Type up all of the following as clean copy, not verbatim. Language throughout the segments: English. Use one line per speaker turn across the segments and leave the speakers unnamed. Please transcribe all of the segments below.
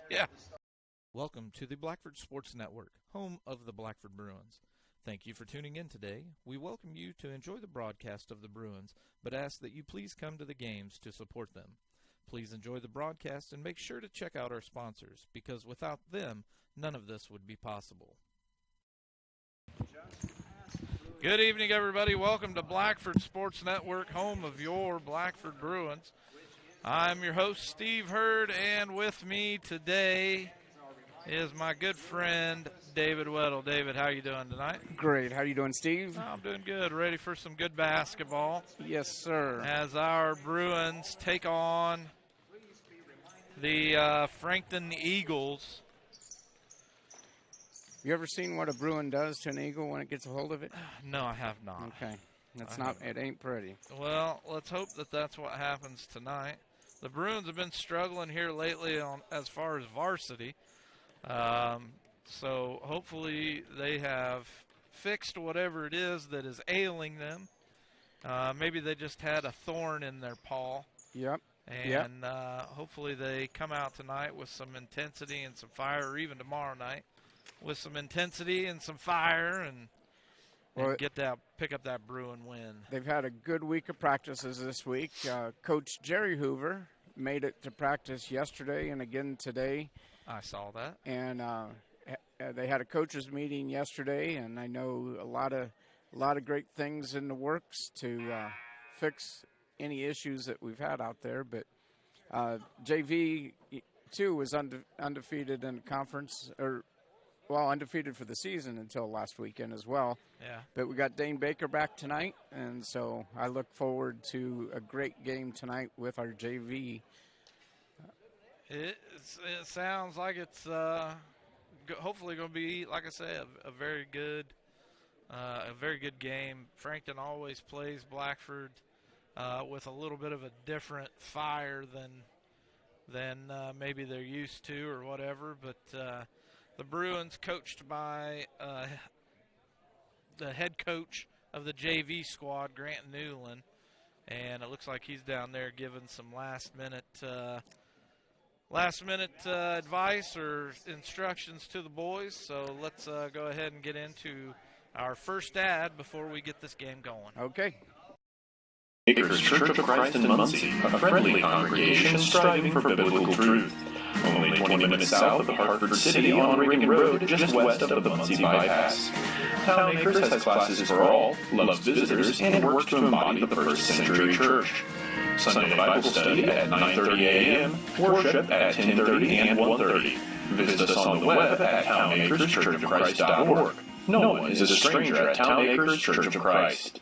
Yeah. Welcome to the Blackford Sports Network, home of the Blackford Bruins. Thank you for tuning in today. We welcome you to enjoy the broadcast of the Bruins, but ask that you please come to the games to support them. Please enjoy the broadcast and make sure to check out our sponsors, because without them, none of this would be possible. Good evening, everybody. Welcome to Blackford Sports Network, home of your Blackford Bruins. I'm your host, Steve Hurd, and with me today is my good friend, David Weddle. David, how are you doing tonight?
Great. How are you doing, Steve?
I'm doing good. Ready for some good basketball.
Yes, sir.
As our Bruins take on the Frankton Eagles.
You ever seen what a Bruin does to an eagle when it gets a hold of it?
No, I have not.
Okay. It ain't pretty.
Well, let's hope that that's what happens tonight. The Bruins have been struggling here lately as far as varsity. So hopefully they have fixed whatever it is that is ailing them. Maybe they just had a thorn in their paw.
Yep.
And hopefully they come out tonight with some intensity and some fire, or even tomorrow night with some intensity and some fire, and pick up that Bruin win.
They've had a good week of practices this week. Coach Jerry Hoover made it to practice yesterday and again today.
I saw that.
And they had a coaches meeting yesterday, and I know a lot of great things in the works to fix any issues that we've had out there. But JV too was undefeated in the conference, undefeated for the season until last weekend as well.
Yeah.
But we got Dane Baker back tonight, and so I look forward to a great game tonight with our JV.
It sounds like it's hopefully going to be, like I say, a very good game. Frankton always plays Blackford with a little bit of a different fire than maybe they're used to or whatever, but the Bruins, coached by the head coach of the JV squad, Grant Newland, and it looks like he's down there giving some last minute advice or instructions to the boys. So let's go ahead and get into our first ad before we get this game going.
Okay.
Acres Church of Christ in Muncie, a friendly congregation striving for biblical truth. Only 20 minutes south of Hartford City on Reagan Road, just west of the Muncie Bypass. Town Acres has classes for all, loves visitors, and works to embody the first century church. Sunday Bible study at 9:30 a.m., worship at 10:30 and 1:30. Visit us on the web at townacreschurchofchrist.org. No one is a stranger at Town Acres Church of Christ.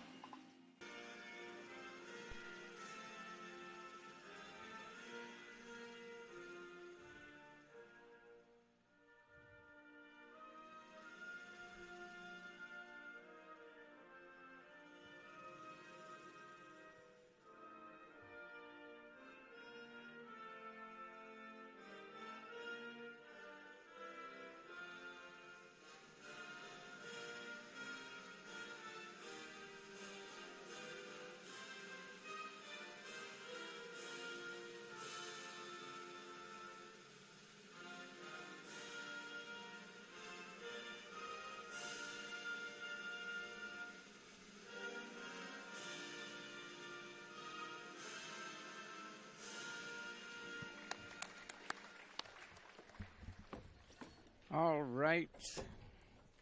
All right.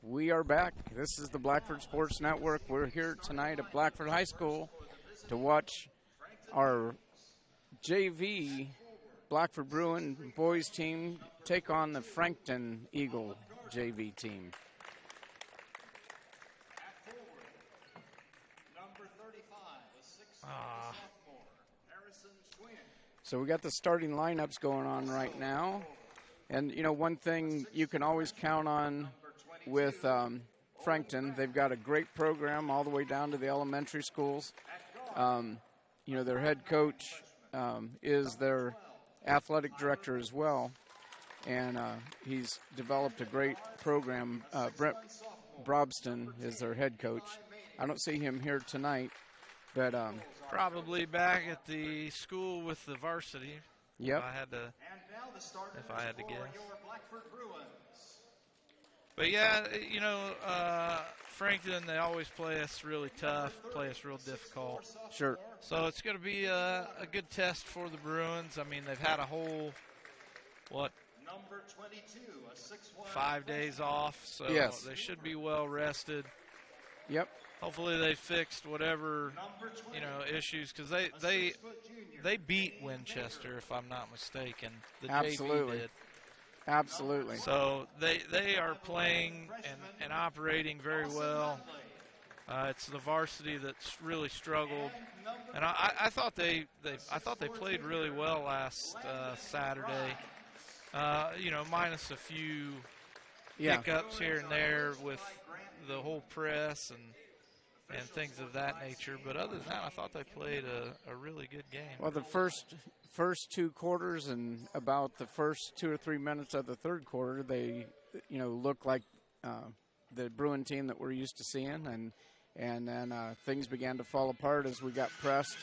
We are back. This is the Blackford Sports Network. We're here tonight at Blackford High School to watch our JV Blackford Bruin boys team take on the Frankton Eagle JV team. So we got the starting lineups going on right now. And, you know, one thing you can always count on with Frankton, they've got a great program all the way down to the elementary schools. You know, their head coach is their athletic director as well. And he's developed a great program. Brent Brobston is their head coach. I don't see him here tonight, but
probably back at the school with the varsity.
Yep.
I had to if I had to guess. But yeah, Frankton, they always play us really tough, play us real difficult.
Sure.
So it's going to be a good test for the Bruins. I mean, they've had a whole,
Number 22, a 6'1",
5 days off, so
yes,
they should be well rested.
Yep.
Hopefully they fixed whatever, issues, because they beat Winchester, if I'm not mistaken. The
Absolutely.
JV did.
Absolutely.
So they are playing and operating very well. It's the varsity that's really struggled, and I thought they played really well last Saturday. Minus a few hiccups here and there with the whole press and things of that nature. But other than that, I thought they played a really good game.
Well, the first 2 quarters and about the first 2 or 3 minutes of the third quarter, they, looked like the Bruin team that we're used to seeing, and then things began to fall apart as we got pressed.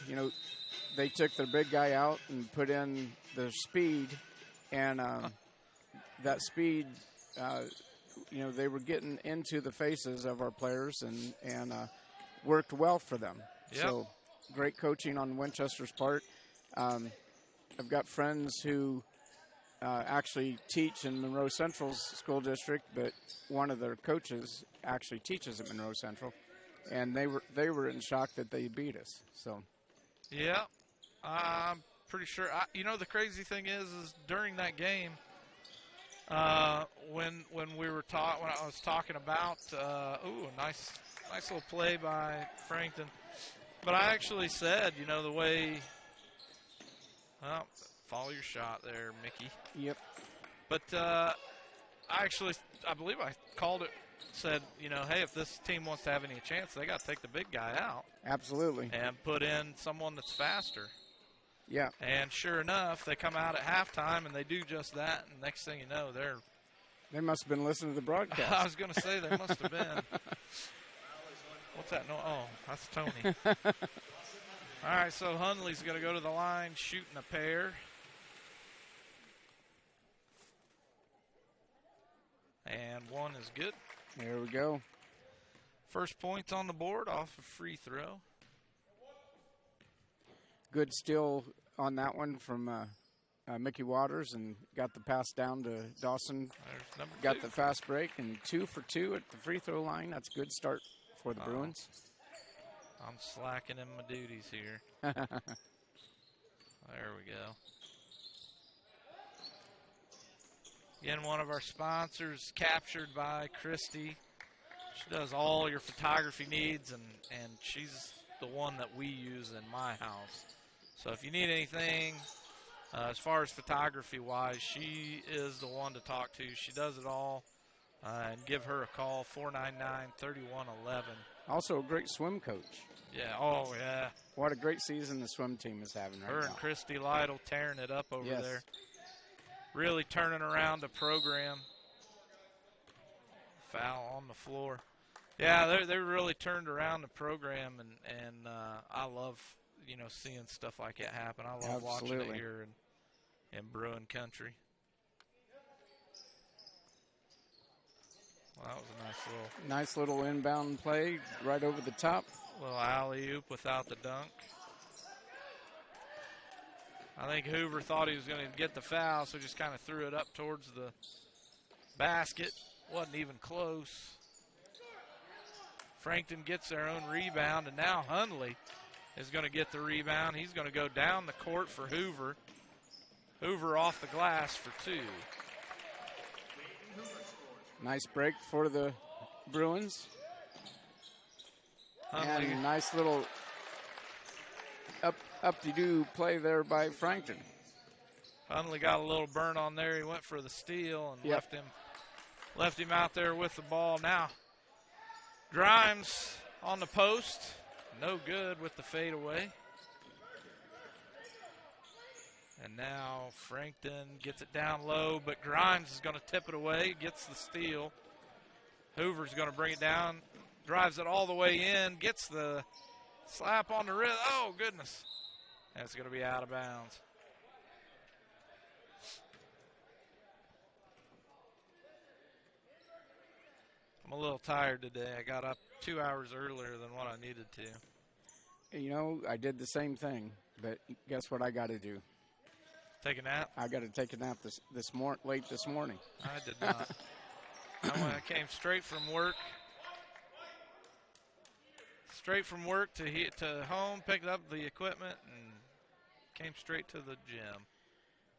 They took their big guy out and put in the speed, and that speed, they were getting into the faces of our players and worked well for them.
Yep.
So great coaching on Winchester's part. I've got friends who actually teach in Monroe Central's school district, but one of their coaches actually teaches at Monroe Central, and they were in shock that they beat us. So,
yeah, I'm pretty sure. The crazy thing is during that game, when we were when I was talking about, nice little play by Frankton, but I actually said, the way. Well, follow your shot there, Mickey.
Yep.
But I believe I called it, said, hey, if this team wants to have any chance, they got to take the big guy out.
Absolutely.
And put in someone that's faster.
Yeah.
And sure enough, they come out at halftime and they do just that, and next thing you know,
they must have been listening to the broadcast.
I was going to say they must have been. What's that? No, that's Tony. All right, so Hundley's going to go to the line, shooting a pair. And one is good.
There we go.
First points on the board off a free throw.
Good steal on that one from Mickey Waters, and got the pass down to Dawson.
There's number
got
2.
the fast break, and 2 for 2 at the free throw line. That's a good start for the Bruins.
I'm slacking in my duties here. There we go. Again, one of our sponsors captured by Christy. She does all your photography needs, and she's the one that we use in my house. So if you need anything, as far as photography-wise, she is the one to talk to. She does it all. And give her a call, 499-3111.
Also a great swim coach.
Yeah, oh, yeah.
What a great season the swim team is having right now.
Her and Christy Lytle tearing it up over
Yes.
there. Really turning around the program. Foul on the floor. Yeah, they really turned around the program, and I love, seeing stuff like it happen. I love watching it here in Bruin country. Well, that was a
nice little inbound play right over the top.
Little alley-oop without the dunk. I think Hoover thought he was going to get the foul, so just kind of threw it up towards the basket. Wasn't even close. Frankton gets their own rebound, and now Hundley is going to get the rebound. He's going to go down the court for Hoover. Hoover off the glass for 2.
Nice break for the Bruins.
Hundley.
And nice little up-de-do play there by Frankton.
Hundley got a little burn on there. He went for the steal and
Yep.
left him out there with the ball. Now Grimes on the post. No good with the fadeaway. And now Frankton gets it down low, but Grimes is going to tip it away, gets the steal. Hoover's going to bring it down, drives it all the way in, gets the slap on the wrist. Oh, goodness. That's going to be out of bounds. I'm a little tired today. I got up 2 hours earlier than what I needed to.
You know, I did the same thing, but guess what I got to do?
Take a nap?
I got to take a nap late this morning.
I did not. I came straight from work. Straight from work to home, picked up the equipment, and came straight to the gym.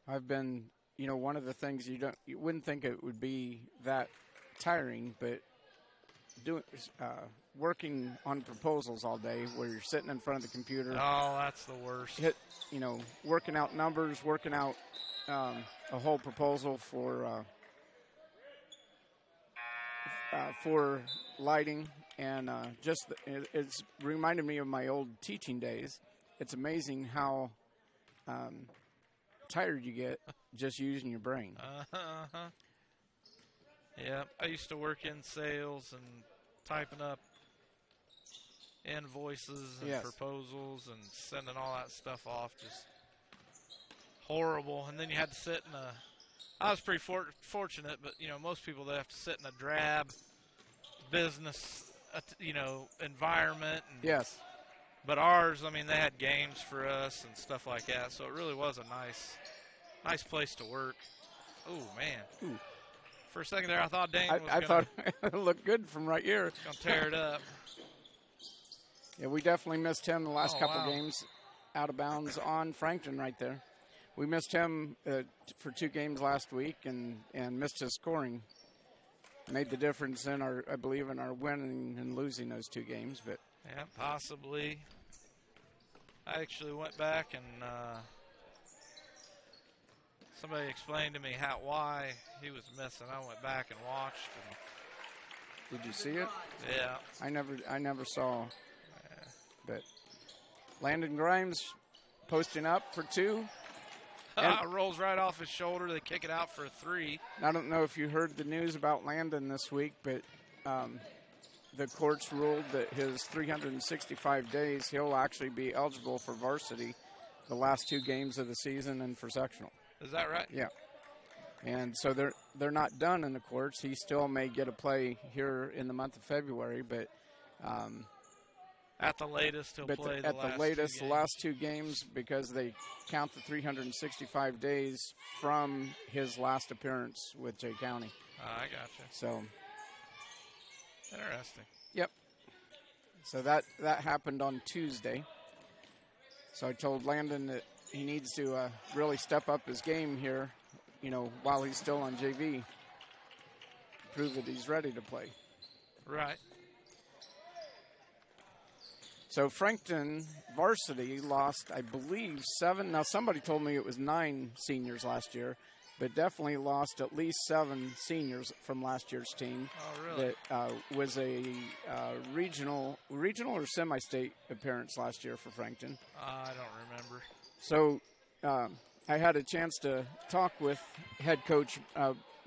I've been, you know, one of the things you wouldn't think it would be that tiring, but working on proposals all day where you're sitting in front of the computer.
Oh, that's the worst.
Working out numbers, working out a whole proposal for lighting, and it's reminded me of my old teaching days. It's amazing how tired you get just using your brain.
Yeah, I used to work in sales and typing up invoices and proposals and sending all that stuff off. Just horrible. And then you had to sit in I was pretty fortunate, but, you know, most people, they have to sit in a drab business, environment. And,
yes.
But ours, I mean, they had games for us and stuff like that, so it really was a nice place to work. Oh, man.
Ooh.
For a second there, I thought Dane was
I thought it looked good from right here.
Going to tear it up.
Yeah, we definitely missed him the last couple games out of bounds on Frankton right there. We missed him for 2 games last week and missed his scoring. Made the difference in I believe in our winning and losing those 2 games. But
yeah, possibly. I actually went back and somebody explained to me why he was missing. I went back and watched.
Did you see it?
Yeah.
I never saw. But Landon Grimes posting up for 2.
Rolls right off his shoulder. They kick it out for a 3.
I don't know if you heard the news about Landon this week, but the courts ruled that his 365 days, he'll actually be eligible for varsity the last 2 games of the season and for sectional.
Is that right?
Yeah. And so they're not done in the courts. He still may get a play here in the month of February, but
at the latest, he'll play
the last 2 games because they count the 365 days from his last appearance with Jay County.
I gotcha.
So
interesting.
Yep. So that happened on Tuesday. So I told Landon that he needs to really step up his game here, you know, while he's still on JV. Prove that he's ready to play.
Right.
So Frankton varsity lost, I believe, 7. Now, somebody told me it was 9 seniors last year, but definitely lost at least 7 seniors from last year's team.
Oh, really?
That was a regional or semi-state appearance last year for Frankton.
I don't remember.
So I had a chance to talk with head coach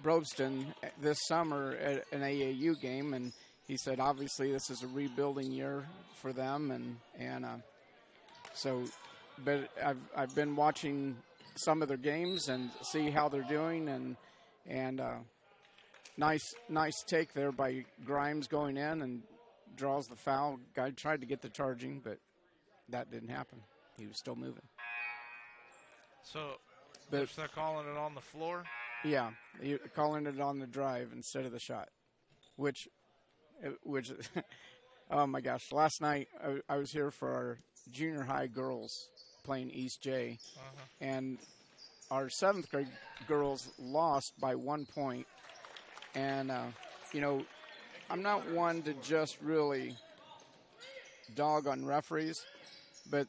Brobston this summer at an AAU game, and he said, obviously, this is a rebuilding year for them, but I've been watching some of their games and see how they're doing, and nice take there by Grimes going in and draws the foul. Guy tried to get the charging, but that didn't happen. He was still moving.
So they're calling it on the floor?
Yeah, calling it on the drive instead of the shot, which oh my gosh, last night I was here for our junior high girls playing East J, and our 7th grade girls lost by 1 point. And, I'm not one to just really dog on referees, but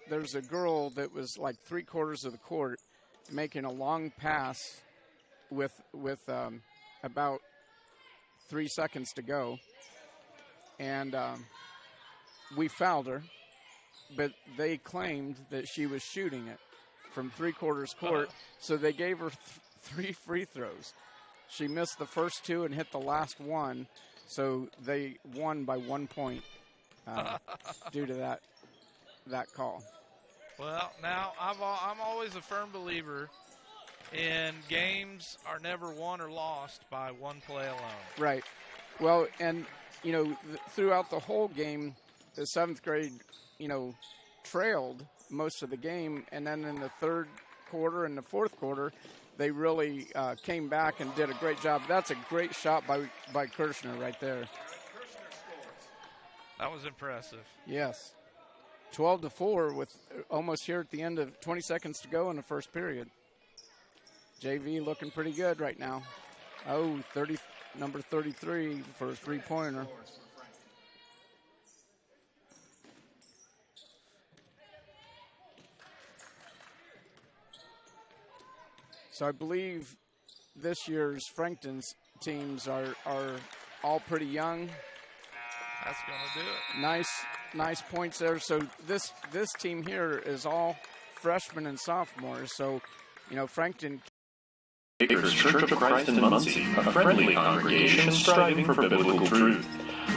there's a girl that was like 3/4 of the court making a long pass with about 3 seconds to go. And we fouled her, but they claimed that she was shooting it from 3/4 court, so they gave her 3 free throws. She missed the first 2 and hit the last one, so they won by 1 point due to that call.
Well, now I'm always a firm believer in games are never won or lost by one play alone.
Right. Well, and, throughout the whole game, the 7th grade, trailed most of the game. And then in the third quarter and the fourth quarter, they really came back and did a great job. That's a great shot by Kirshner right there.
That was impressive.
Yes. 12-4 with almost here at the end of 20 seconds to go in the first period. JV looking pretty good right now. Oh, number 33 for a three-pointer. So I believe this year's Frankton's teams are all pretty young.
That's going to do
it. Nice points there. So this team here is all freshmen and sophomores. So, Frankton.
Acres Church of Christ in Muncie, a friendly congregation striving for biblical truth.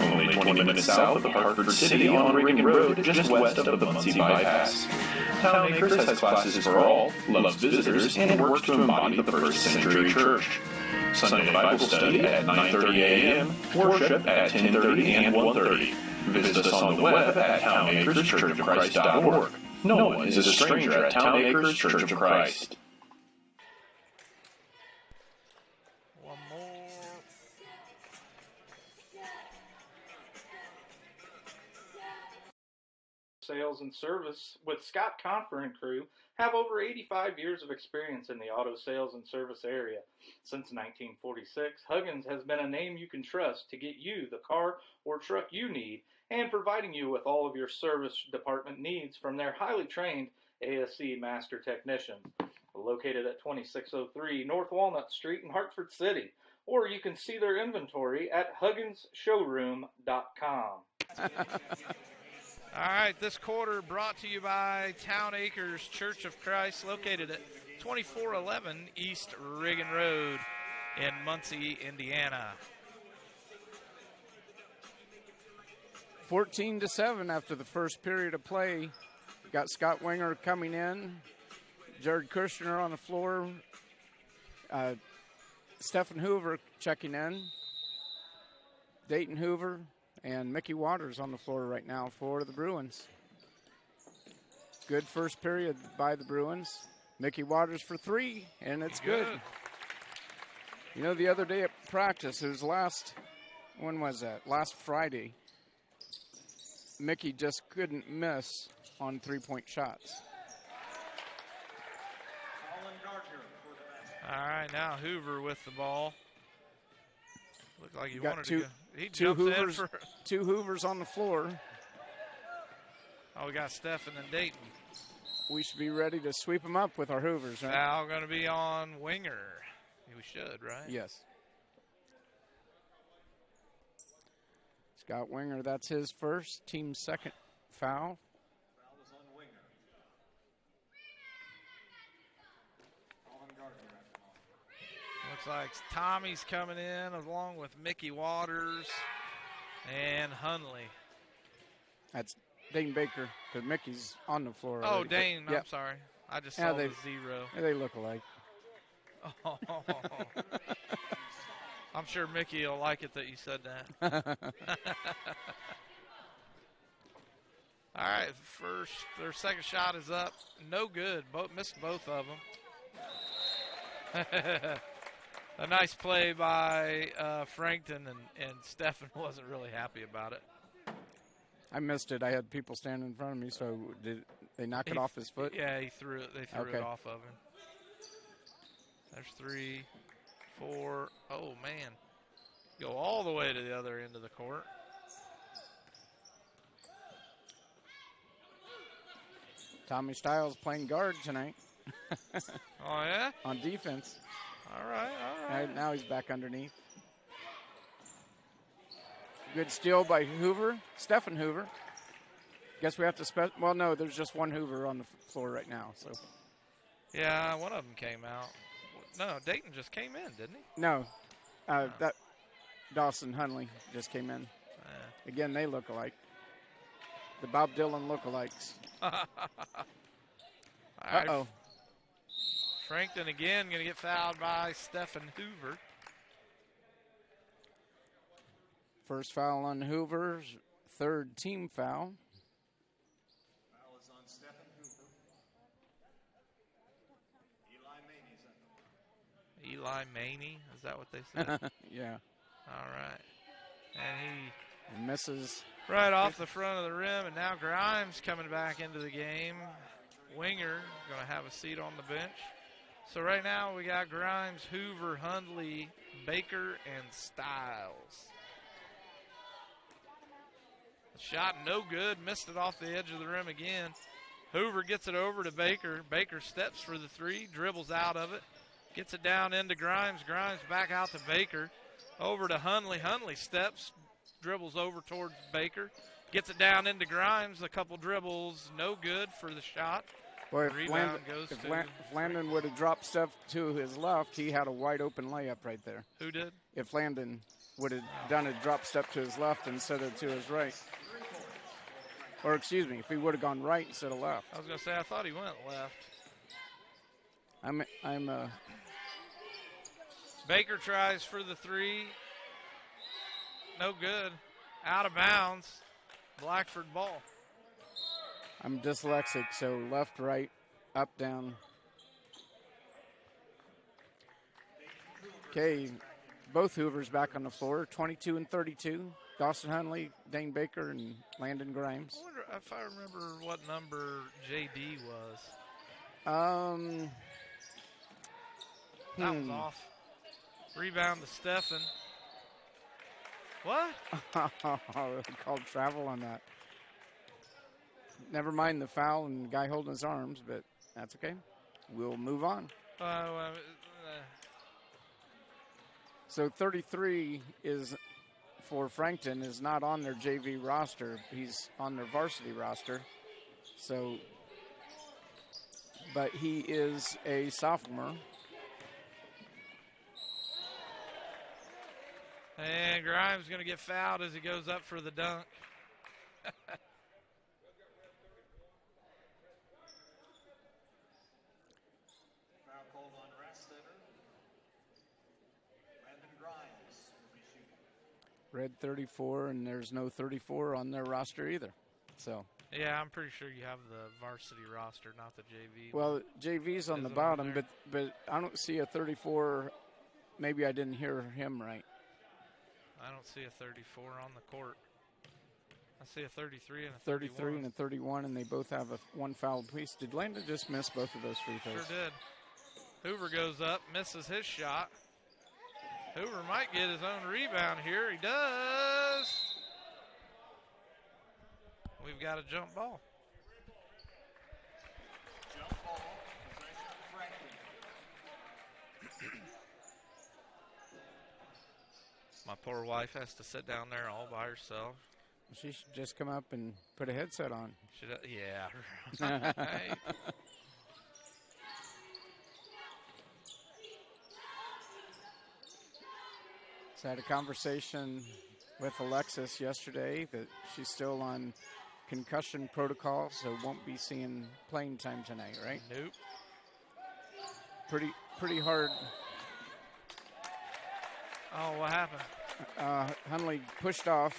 Only 20 minutes south of Hartford City on Ring Road, just west of the Muncie bypass. Town Acres has classes for all, loves visitors, and works to embody the first century church. Sunday Bible study at 9:30 a.m., worship at 10:30 and 1:30. Visit us on the web at townacreschurchofchrist.org. No one is a stranger at Town Acres Church of Christ.
One more.
Sales and service with Scott Confer and crew have over 85 years of experience in the auto sales and service area. Since 1946, Huggins has been a name you can trust to get you the car or truck you need and providing you with all of your service department needs from their highly trained ASE master technicians. Located at 2603 North Walnut Street in Hartford City, or you can see their inventory at hugginsshowroom.com.
All right, this quarter brought to you by Town Acres Church of Christ, located at 2411 East Riggin Road in Muncie, Indiana.
14-7 after the first period of play. Got Scott Winger coming in, Jared Kirshner on the floor, Stephen Hoover checking in, Dayton Hoover, and Mickey Waters on the floor right now for the Bruins. Good first period by the Bruins. Mickey Waters for three, and it's good. The other day at practice, it was when was that? Last Friday. Mickey just couldn't miss on three-point shots.
All right, now Hoover with the ball. Looked like he wanted
to go.
He jumps in for
two Hoovers on the floor.
Oh, we got Stephen and Dayton.
We should be ready to sweep them up with our Hoovers, right?
Foul going to be on Winger. We should, right?
Yes. Scott Winger, that's his first, team's second foul.
Foul is on Winger.
Looks like Tommy's coming in along with Mickey Waters and Hunley.
That's Dane Baker, because Mickey's on the floor already.
Oh, Dane, I'm sorry. I just saw the zero.
Yeah, they look alike.
Oh. I'm sure Mickey will like it that you said that. All right, their second shot is up. No good. Missed both of them. A nice play by Frankton, and Stephen wasn't really happy about it.
I missed it. I had people standing in front of me, so did they knock it off his foot?
Yeah, he threw it. They threw it off of him. There's 3, 4. Oh, man. Go all the way to the other end of the court.
Tommy Stiles playing guard tonight.
Oh, yeah?
On defense.
All right.
Now he's back underneath. Good steal by Hoover, Stephen Hoover. Guess we have to well, no, there's just one Hoover on the floor right now. So.
Yeah, one of them came out. No, Dayton just came in, didn't he?
No, that Dawson Hunley just came in. Again, they look alike. The Bob Dylan lookalikes. Uh-oh.
Frankton again going to get fouled by Stephen Hoover.
First foul on Hoover, third team foul.
Foul is on Stephen Hoover.
Eli Maney, is that what they said?
Yeah.
All right. And he
Misses.
right off the front of the rim, and now Grimes coming back into the game. Winger going to have a seat on the bench. So right now we got Grimes, Hoover, Hundley, Baker, and Stiles. The shot no good, missed it off the edge of the rim again. Hoover gets it over to Baker. Baker steps for the three, dribbles out of it, gets it down into Grimes. Grimes back out to Baker, over to Hundley. Hundley steps, dribbles over towards Baker, gets it down into Grimes. A couple dribbles, no good for the shot.
Boy,
Rebound goes
if
to
Landon would have dropped Steph to his left, he had a wide open layup right there.
Who did?
If Landon would have done a drop step to his left instead of to his right. Or excuse me, if he would have gone right instead of left.
I was going to say, I thought he went left. Baker tries for the three. No good. Out of bounds. Blackford ball.
I'm dyslexic, so left, right, up, down. Okay, both Hoovers back on the floor, 22 and 32. Dawson Hundley, Dane Baker, and Landon Grimes.
I wonder if I remember what number JD was. That was off. Rebound to Stephen. What?
They called travel on that. Never mind the foul and the guy holding his arms, but that's okay. We'll move on. So 33 is for Frankton is not on their JV roster. He's on their varsity roster. So, but he is a sophomore.
And Grimes going to get fouled as he goes up for the dunk.
Foul called on Rastetter. Landon Grimes will be shooting.
Red 34, and there's no 34 on their roster either. So.
Yeah, I'm pretty sure you have the varsity roster, not the JV.
Well, JV's on the bottom, but I don't see a 34. Maybe I didn't hear him right.
I don't see a 34 on the court. I see a 33 and a
33
31.
and a 31, and they both have one foul apiece. Did Landon just miss both of those free throws?
Sure did. Hoover goes up, misses his shot. Hoover might get his own rebound here. He does. We've got a jump ball.
Jump ball, possession Frankton.
My poor wife has to sit down there all by herself.
She should just come up and put a headset on.
Yeah, right.
So I had a conversation with Alexis yesterday that she's still on concussion protocol, so won't be seeing playing time tonight, right?
Nope.
Pretty hard.
Oh, what happened?
Hundley pushed off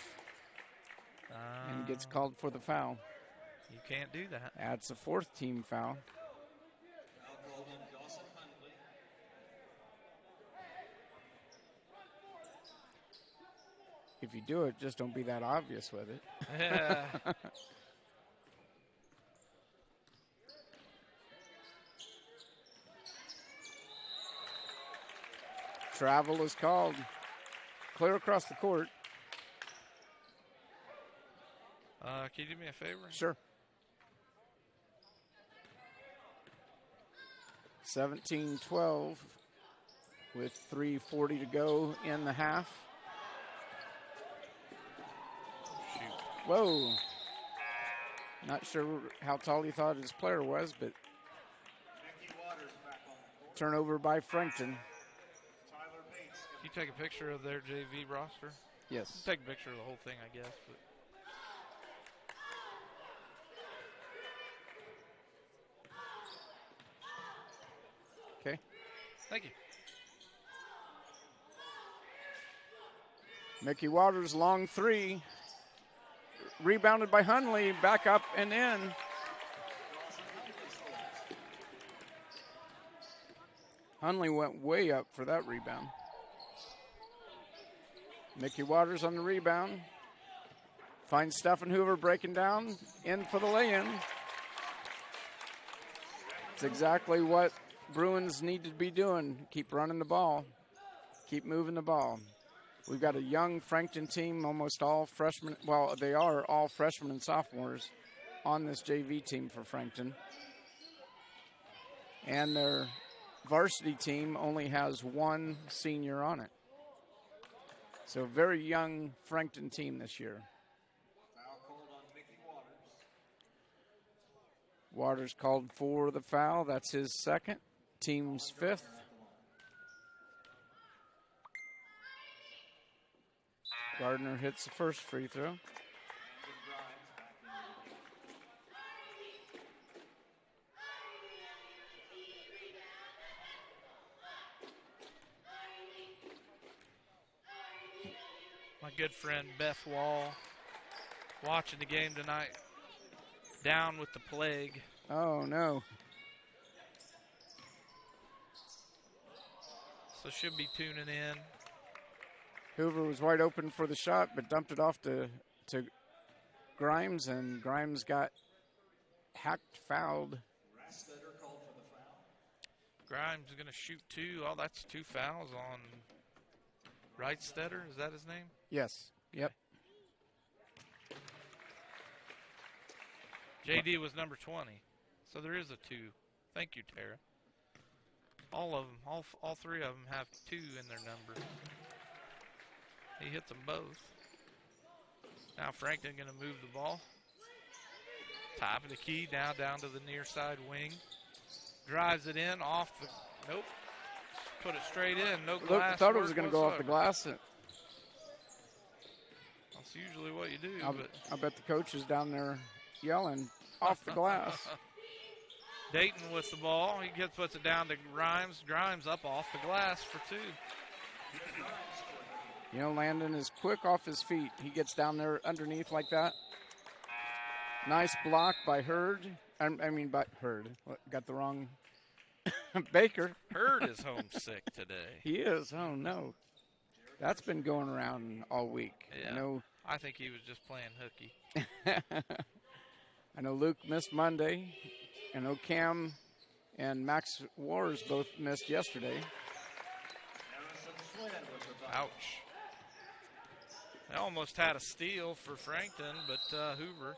and gets called for the foul.
You can't do that.
That's a fourth team foul.
Foul called on Dawson Hundley.
If you do it, just don't be that obvious with it.
Yeah.
Travel is called. Clear across the court.
Can you do me a favor?
Sure. 17-12 with 3:40 to go in the half.
Shoot.
Whoa. Not sure how tall he thought his player was, but
Mickey Waters back on the court.
turnover by Frankton.
Tyler Bates.
Can you take a picture of their JV roster?
Yes.
Take a picture of the whole thing, I guess. But
Okay.
thank you.
Mickey Waters, long three. Rebounded by Hunley, back up and in. Hunley went way up for that rebound. Mickey Waters on the rebound. Finds Stephen Hoover breaking down, in for the lay-in. It's exactly what Bruins need to be doing. Keep running the ball. Keep moving the ball. We've got a young Frankton team, almost all freshmen. Well, they are all freshmen and sophomores on this JV team for Frankton. And their varsity team only has one senior on it. So a very young Frankton team this year.
Foul called on Mickey Waters.
Waters called for the foul. That's his second. Team's fifth. Gardner hits the first free throw.
My good friend Beth Wall watching the game tonight, down with the plague.
Oh, no.
So she'll be tuning in.
Hoover was wide open for the shot, but dumped it off to Grimes, and Grimes got fouled.
Rastetter called for the foul.
Grimes is going to shoot two. Oh, that's two fouls on Reitstetter. Is that his name?
Yes. Yep.
JD was number 20. So there is a two. Thank you, Tara. All of them, all three of them have two in their number. He hits them both. Now Frankton going to move the ball. Top of the key, down to the near side wing. Drives it in, off the, nope. Put it straight in, no glass.
Thought it was going to go off the glass.
That's usually what you do.
I bet the coach is down there yelling, off the glass.
Dayton with the ball. He puts it down to Grimes. Grimes up off the glass for two.
You know, Landon is quick off his feet. He gets down there underneath like that. Nice block by Hurd. By Hurd. Got the wrong Baker.
Hurd is homesick today.
He is. Oh, no. That's been going around all week.
Yeah. I think he was just playing hooky.
I know Luke missed Monday. I know Cam and Max Wars both missed yesterday.
Ouch. They almost had a steal for Frankton, but Hoover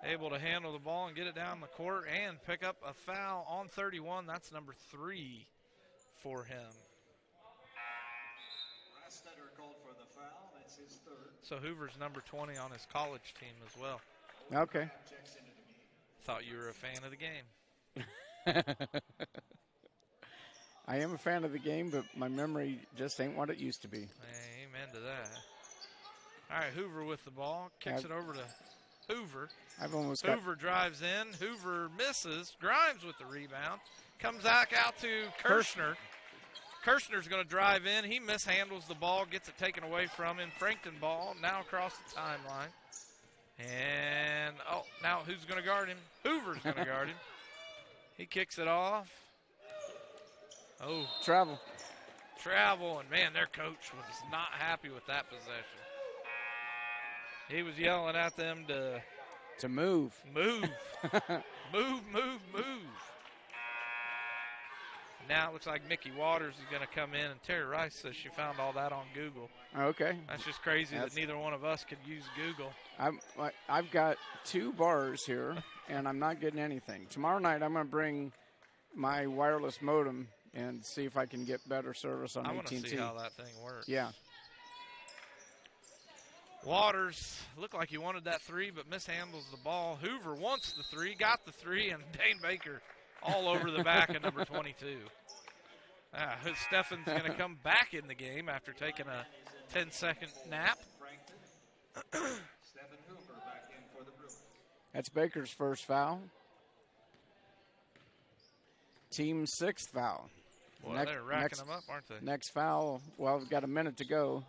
able to handle the ball and get it down the court and pick up a foul on 31. That's number 3 for him.
Rastetter called for the foul. That's his third.
So Hoover's number 20 on his college team as well.
Okay.
Thought you were a fan of the game.
I am a fan of the game, but my memory just ain't what it used to be.
Amen to that. All right, Hoover with the ball. Kicks it over to Hoover. Hoover drives in. Hoover misses. Grimes with the rebound. Comes back out to Kirshner. Kirshner's going to drive in. He mishandles the ball, gets it taken away from him. Frankton ball now across the timeline. And, now who's going to guard him? Hoover's going to guard him. He kicks it off. Oh.
Travel,
and man, their coach was not happy with that possession. He was yelling at them to
move.
Move. Move. Now it looks like Mickey Waters is going to come in, and Terry Rice says she found all that on Google.
Okay.
That's just crazy that neither one of us could use Google.
I've got 2 bars here, and I'm not getting anything. Tomorrow night I'm going to bring my wireless modem and see if I can get better service on AT&T.
I want to see how that thing works.
Yeah.
Waters looked like he wanted that 3, but mishandles the ball. Hoover wants the 3, got the 3, and Dane Baker all over the back of number 22. Steffen's going to come back in the game after taking a 10-second nap.
Stephen Hoover back in for the Bruins.
That's Baker's first foul. Team's 6th foul.
Well, they're racking them up, aren't they?
Next foul, well, we've got a minute to go.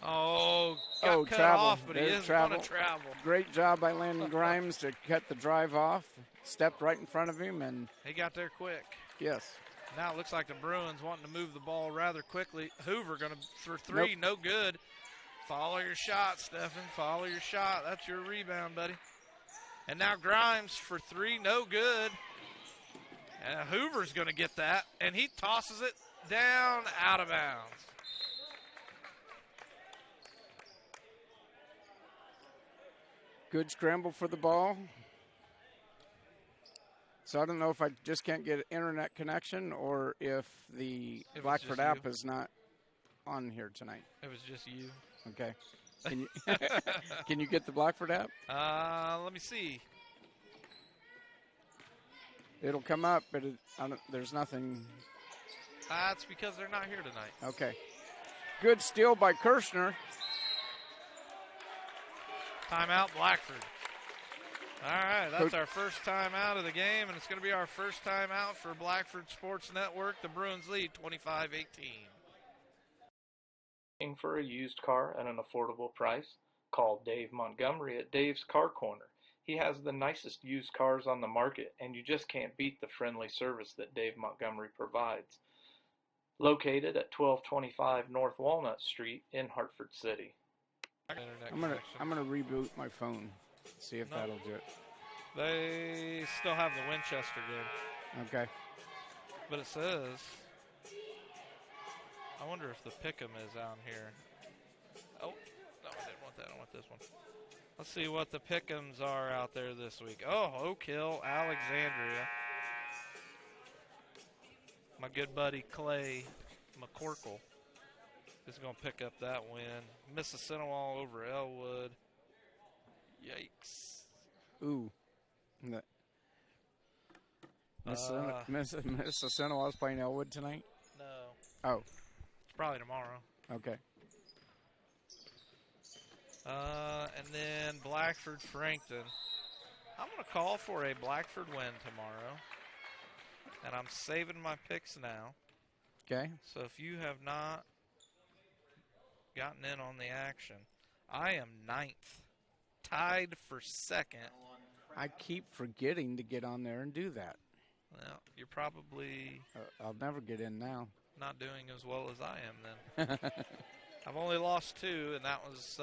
Oh, got cut
travel.
off, but he
There's
is going to travel.
Great job by Landon Grimes to cut the drive off. Stepped right in front of him, and
He got there quick.
yes.
Now it looks like the Bruins wanting to move the ball rather quickly. Hoover going to for three, no good. Follow your shot, Stephen. Follow your shot. That's your rebound, buddy. And now Grimes for three, no good. And Hoover's going to get that, and he tosses it down out of bounds.
Good scramble for the ball. So I don't know if I just can't get an internet connection or if the Blackford app is not on here tonight.
It was just you.
Okay. Can you get the Blackford app?
Let me see.
It'll come up, but there's nothing.
That's because they're not here tonight.
Okay. Good steal by Kirshner.
Timeout, Blackford. All right, that's our first time out of the game, and it's going to be our first time out for Blackford Sports Network. The Bruins lead 25-18.
Looking for a used car at an affordable price? Call Dave Montgomery at Dave's Car Corner. He has the nicest used cars on the market, and you just can't beat the friendly service that Dave Montgomery provides. Located at 1225 North Walnut Street in Hartford City.
I'm gonna reboot my phone. See if that'll do it.
They still have the Winchester game.
Okay.
But it says, I wonder if the Pick'em is out here. Oh, no, I didn't want that. I want this one. Let's see what the Pick'ems are out there this week. Oh, Oak Hill, Alexandria. My good buddy Clay McCorkle is going to pick up that win. Mississinawa over Elwood. Yikes.
Ooh. Mississinawa's playing Elwood tonight?
No.
Oh.
It's probably tomorrow.
Okay.
And then Blackford Frankton. I'm going to call for a Blackford win tomorrow. And I'm saving my picks now.
Okay.
So if you have not gotten in on the action, I am 9th. Tied for 2nd.
I keep forgetting to get on there and do that.
Well, you're probably
I'll never get in now.
not doing as well as I am then. I've only lost 2, and that was...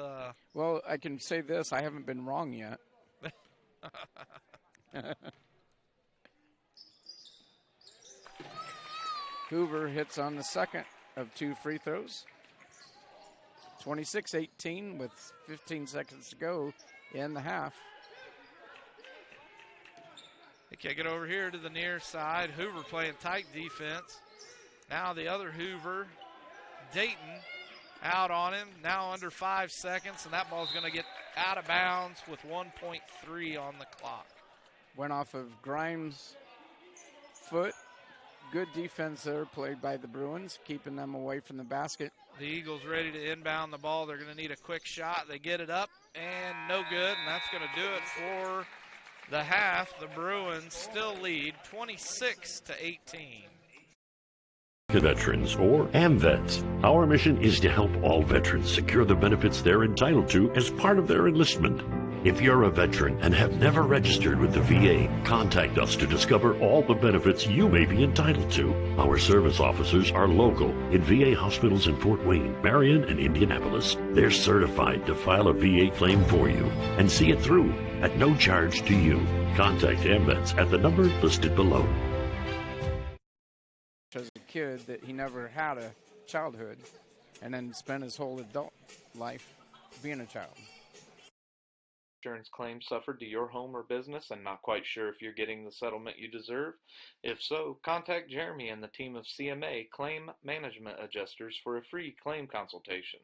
Well, I can say this. I haven't been wrong yet. Hoover hits on the second of 2 free throws. 26-18 with 15 seconds to go in the half.
They kick it over here to the near side. Hoover playing tight defense. Now the other Hoover, Dayton, out on him. Now under 5 seconds, and that ball's going to get out of bounds with 1.3 on the clock.
Went off of Grimes' foot. Good defense there played by the Bruins, keeping them away from the basket.
The Eagles ready to inbound the ball. They're going to need a quick shot. They get it up, and no good, and that's going to do it for the half. The Bruins still lead 26-18.
To veterans or AMVETS. Our mission is to help all veterans secure the benefits they're entitled to as part of their enlistment. If you're a veteran and have never registered with the VA, contact us to discover all the benefits you may be entitled to. Our service officers are local in VA hospitals in Fort Wayne, Marion, and Indianapolis. They're certified to file a VA claim for you and see it through at no charge to you. Contact AMVETS at the number listed below.
As a kid that he never had a childhood and then spent his whole adult life being a child.
Insurance claim suffered to your home or business and not quite sure if you're getting the settlement you deserve? If so, contact Jeremy and the team of CMA Claim Management Adjusters for a free claim consultation.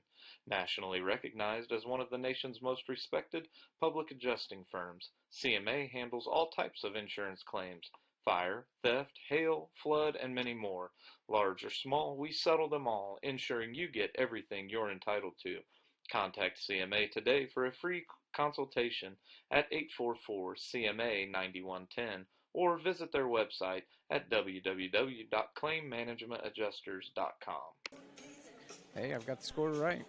Nationally recognized as one of the nation's most respected public adjusting firms, CMA handles all types of insurance claims: fire, theft, hail, flood, and many more. Large or small, we settle them all, ensuring you get everything you're entitled to. Contact CMA today for a free consultation at 844-CMA-9110 or visit their website at www.claimmanagementadjusters.com.
Hey, I've got the score right.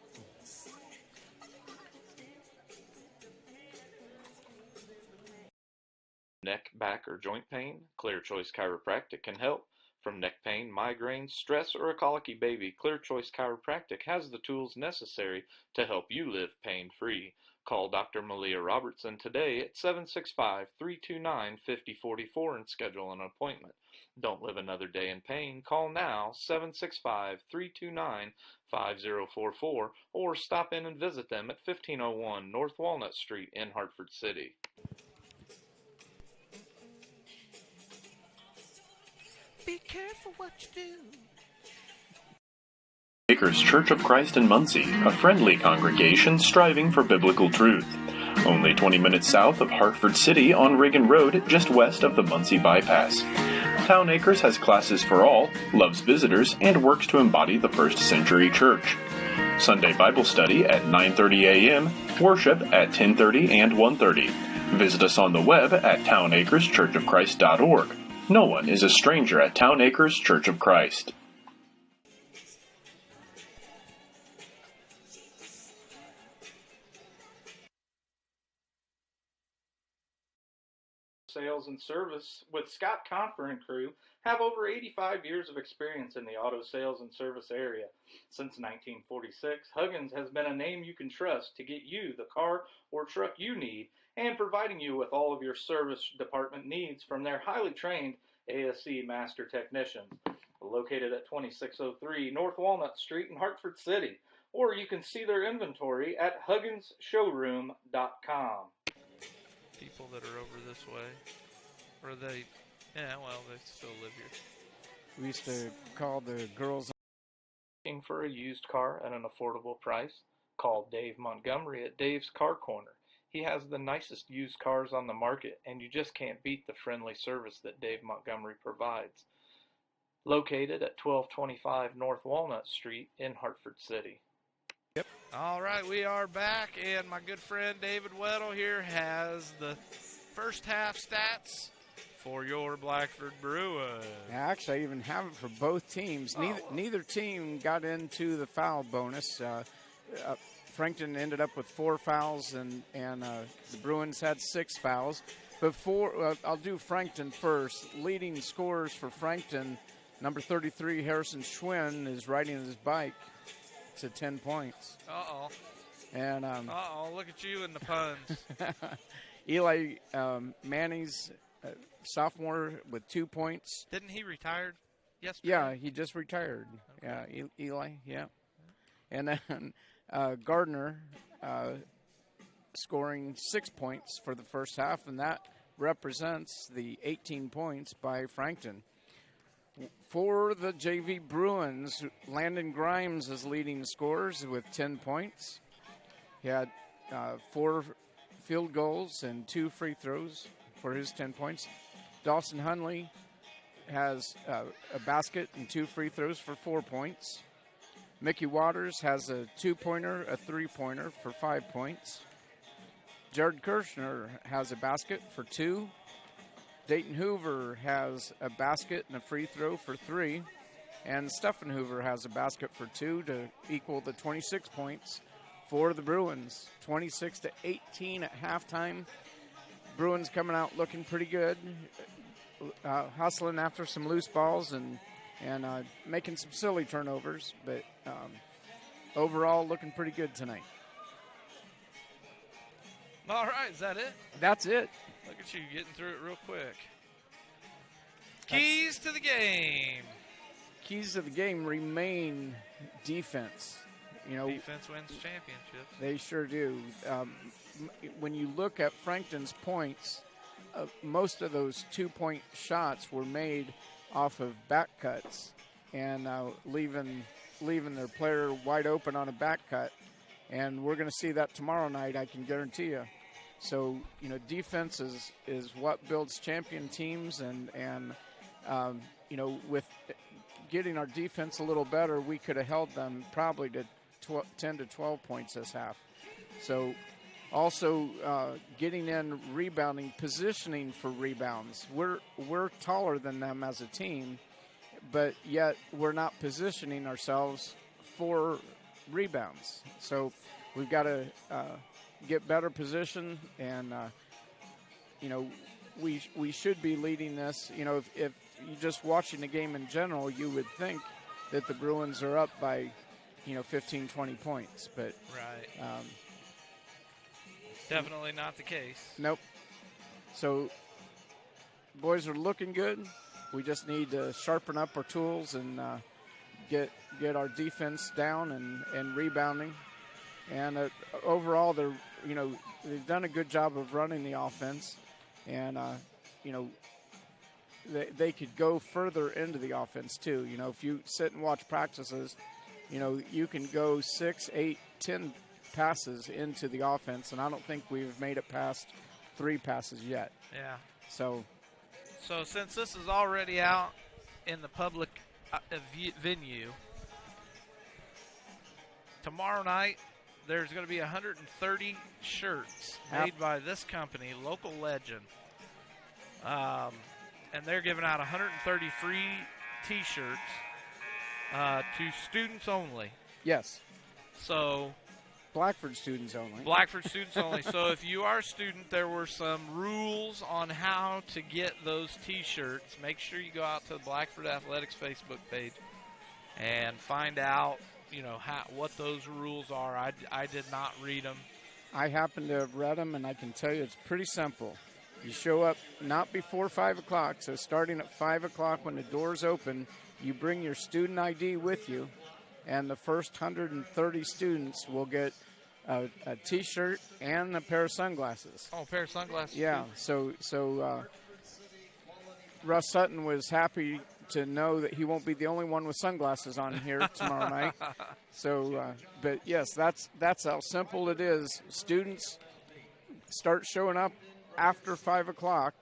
Neck, back, or joint pain, Clear Choice Chiropractic can help. From neck pain, migraines, stress, or a colicky baby, Clear Choice Chiropractic has the tools necessary to help you live pain-free. Call Dr. Malia Robertson today at 765-329-5044 and schedule an appointment. Don't live another day in pain. Call now, 765-329-5044, or stop in and visit them at 1501 North Walnut Street in Hartford City.
Be careful what you do.
Acres Church of Christ in Muncie, a friendly congregation striving for biblical truth. Only 20 minutes south of Hartford City on Reagan Road, just west of the Muncie Bypass. Town Acres has classes for all, loves visitors, and works to embody the first century church. Sunday Bible study at 9:30 a.m., worship at 10:30 and 1:30. Visit us on the web at townacreschurchofchrist.org. No one is a stranger at Town Acres Church of Christ.
Sales and service with Scott Confer and crew have over 85 years of experience in the auto sales and service area. Since 1946, Huggins has been a name you can trust to get you the car or truck you need and providing you with all of your service department needs from their highly trained ASE master technicians. Located at 2603 North Walnut Street in Hartford City, or you can see their inventory at hugginsshowroom.com.
People that are over this way, or they still live here.
We used to call the girls.
Looking for a used car at an affordable price? Call Dave Montgomery at Dave's Car Corner. He has the nicest used cars on the market, and you just can't beat the friendly service that Dave Montgomery provides. Located at 1225 North Walnut Street in Hartford City.
Yep.
All right, we are back, and my good friend David Weddle here has the first half stats for your Blackford Bruins.
Actually, I even have it for both teams. Neither team got into the foul bonus. Frankton ended up with 4 fouls, and the Bruins had 6 fouls. I'll do Frankton first. Leading scorers for Frankton, number 33, Harrison Schwinn, is riding his bike to 10 points.
Uh-oh.
And
look at you and the puns.
Eli Manny's sophomore with 2 points.
Didn't he retire yesterday?
Yeah, he just retired.
Okay.
Yeah, Eli, yeah. And then Gardner scoring 6 points for the first half, and that represents the 18 points by Frankton. For the JV Bruins, Landon Grimes is leading scorers with 10 points. He had 4 field goals and 2 free throws for his 10 points. Dawson Hunley has a basket and 2 free throws for 4 points. Mickey Waters has a 2-pointer, a 3-pointer for 5 points. Jared Kirshner has a basket for 2. Dayton Hoover has a basket and a free throw for 3. And Stephen Hoover has a basket for 2 to equal the 26 points for the Bruins. 26-18 at halftime. Bruins coming out looking pretty good. Hustling after some loose balls and making some silly turnovers. But overall looking pretty good tonight.
All right, is that it?
That's it.
Look at you getting through it real quick. Keys to the game.
Keys to the game remain defense. You know,
Defense wins championships.
They sure do. When you look at Frankton's points, most of those 2-point shots were made off of back cuts and leaving their player wide open on a back cut. And we're going to see that tomorrow night, I can guarantee you. So, you know, defense is what builds champion teams. And you know, with getting our defense a little better, we could have held them probably to 10 to 12 points this half. So also getting in rebounding, positioning for rebounds. We're taller than them as a team, but yet we're not positioning ourselves for rebounds. So we've got to get better position, and you know, we should be leading this. You know, if you're just watching the game in general, you would think that the Bruins are up by, 15, 20 points. But
Right. Definitely not the case.
nope. So boys are looking good. We just need to sharpen up our tools and get our defense down and rebounding. And overall, they've done a good job of running the offense, and they could go further into the offense too. If you sit and watch practices, you can go 6, 8, 10 passes into the offense, and I don't think we've made it past 3 passes yet.
Yeah.
So
since this is already out in the public venue, tomorrow night there's going to be 130 shirts made by this company, Local Legend. And they're giving out 130 free T-shirts to students only.
yes,
So
Blackford students only.
Blackford students only. So if you are a student, there were some rules on how to get those T-shirts. Make sure you go out to the Blackford Athletics Facebook page and find out, what those rules are. I did not read them.
I happen to have read them, and I can tell you it's pretty simple. You show up not before 5 o'clock, so starting at 5 o'clock when the doors open, you bring your student ID with you, and the first 130 students will get a T-shirt and a pair of sunglasses.
Oh, a pair of sunglasses.
Yeah,
too?
so Russ Sutton was happy to know that he won't be the only one with sunglasses on here tomorrow night. So, but yes, that's how simple it is. Students start showing up after 5 o'clock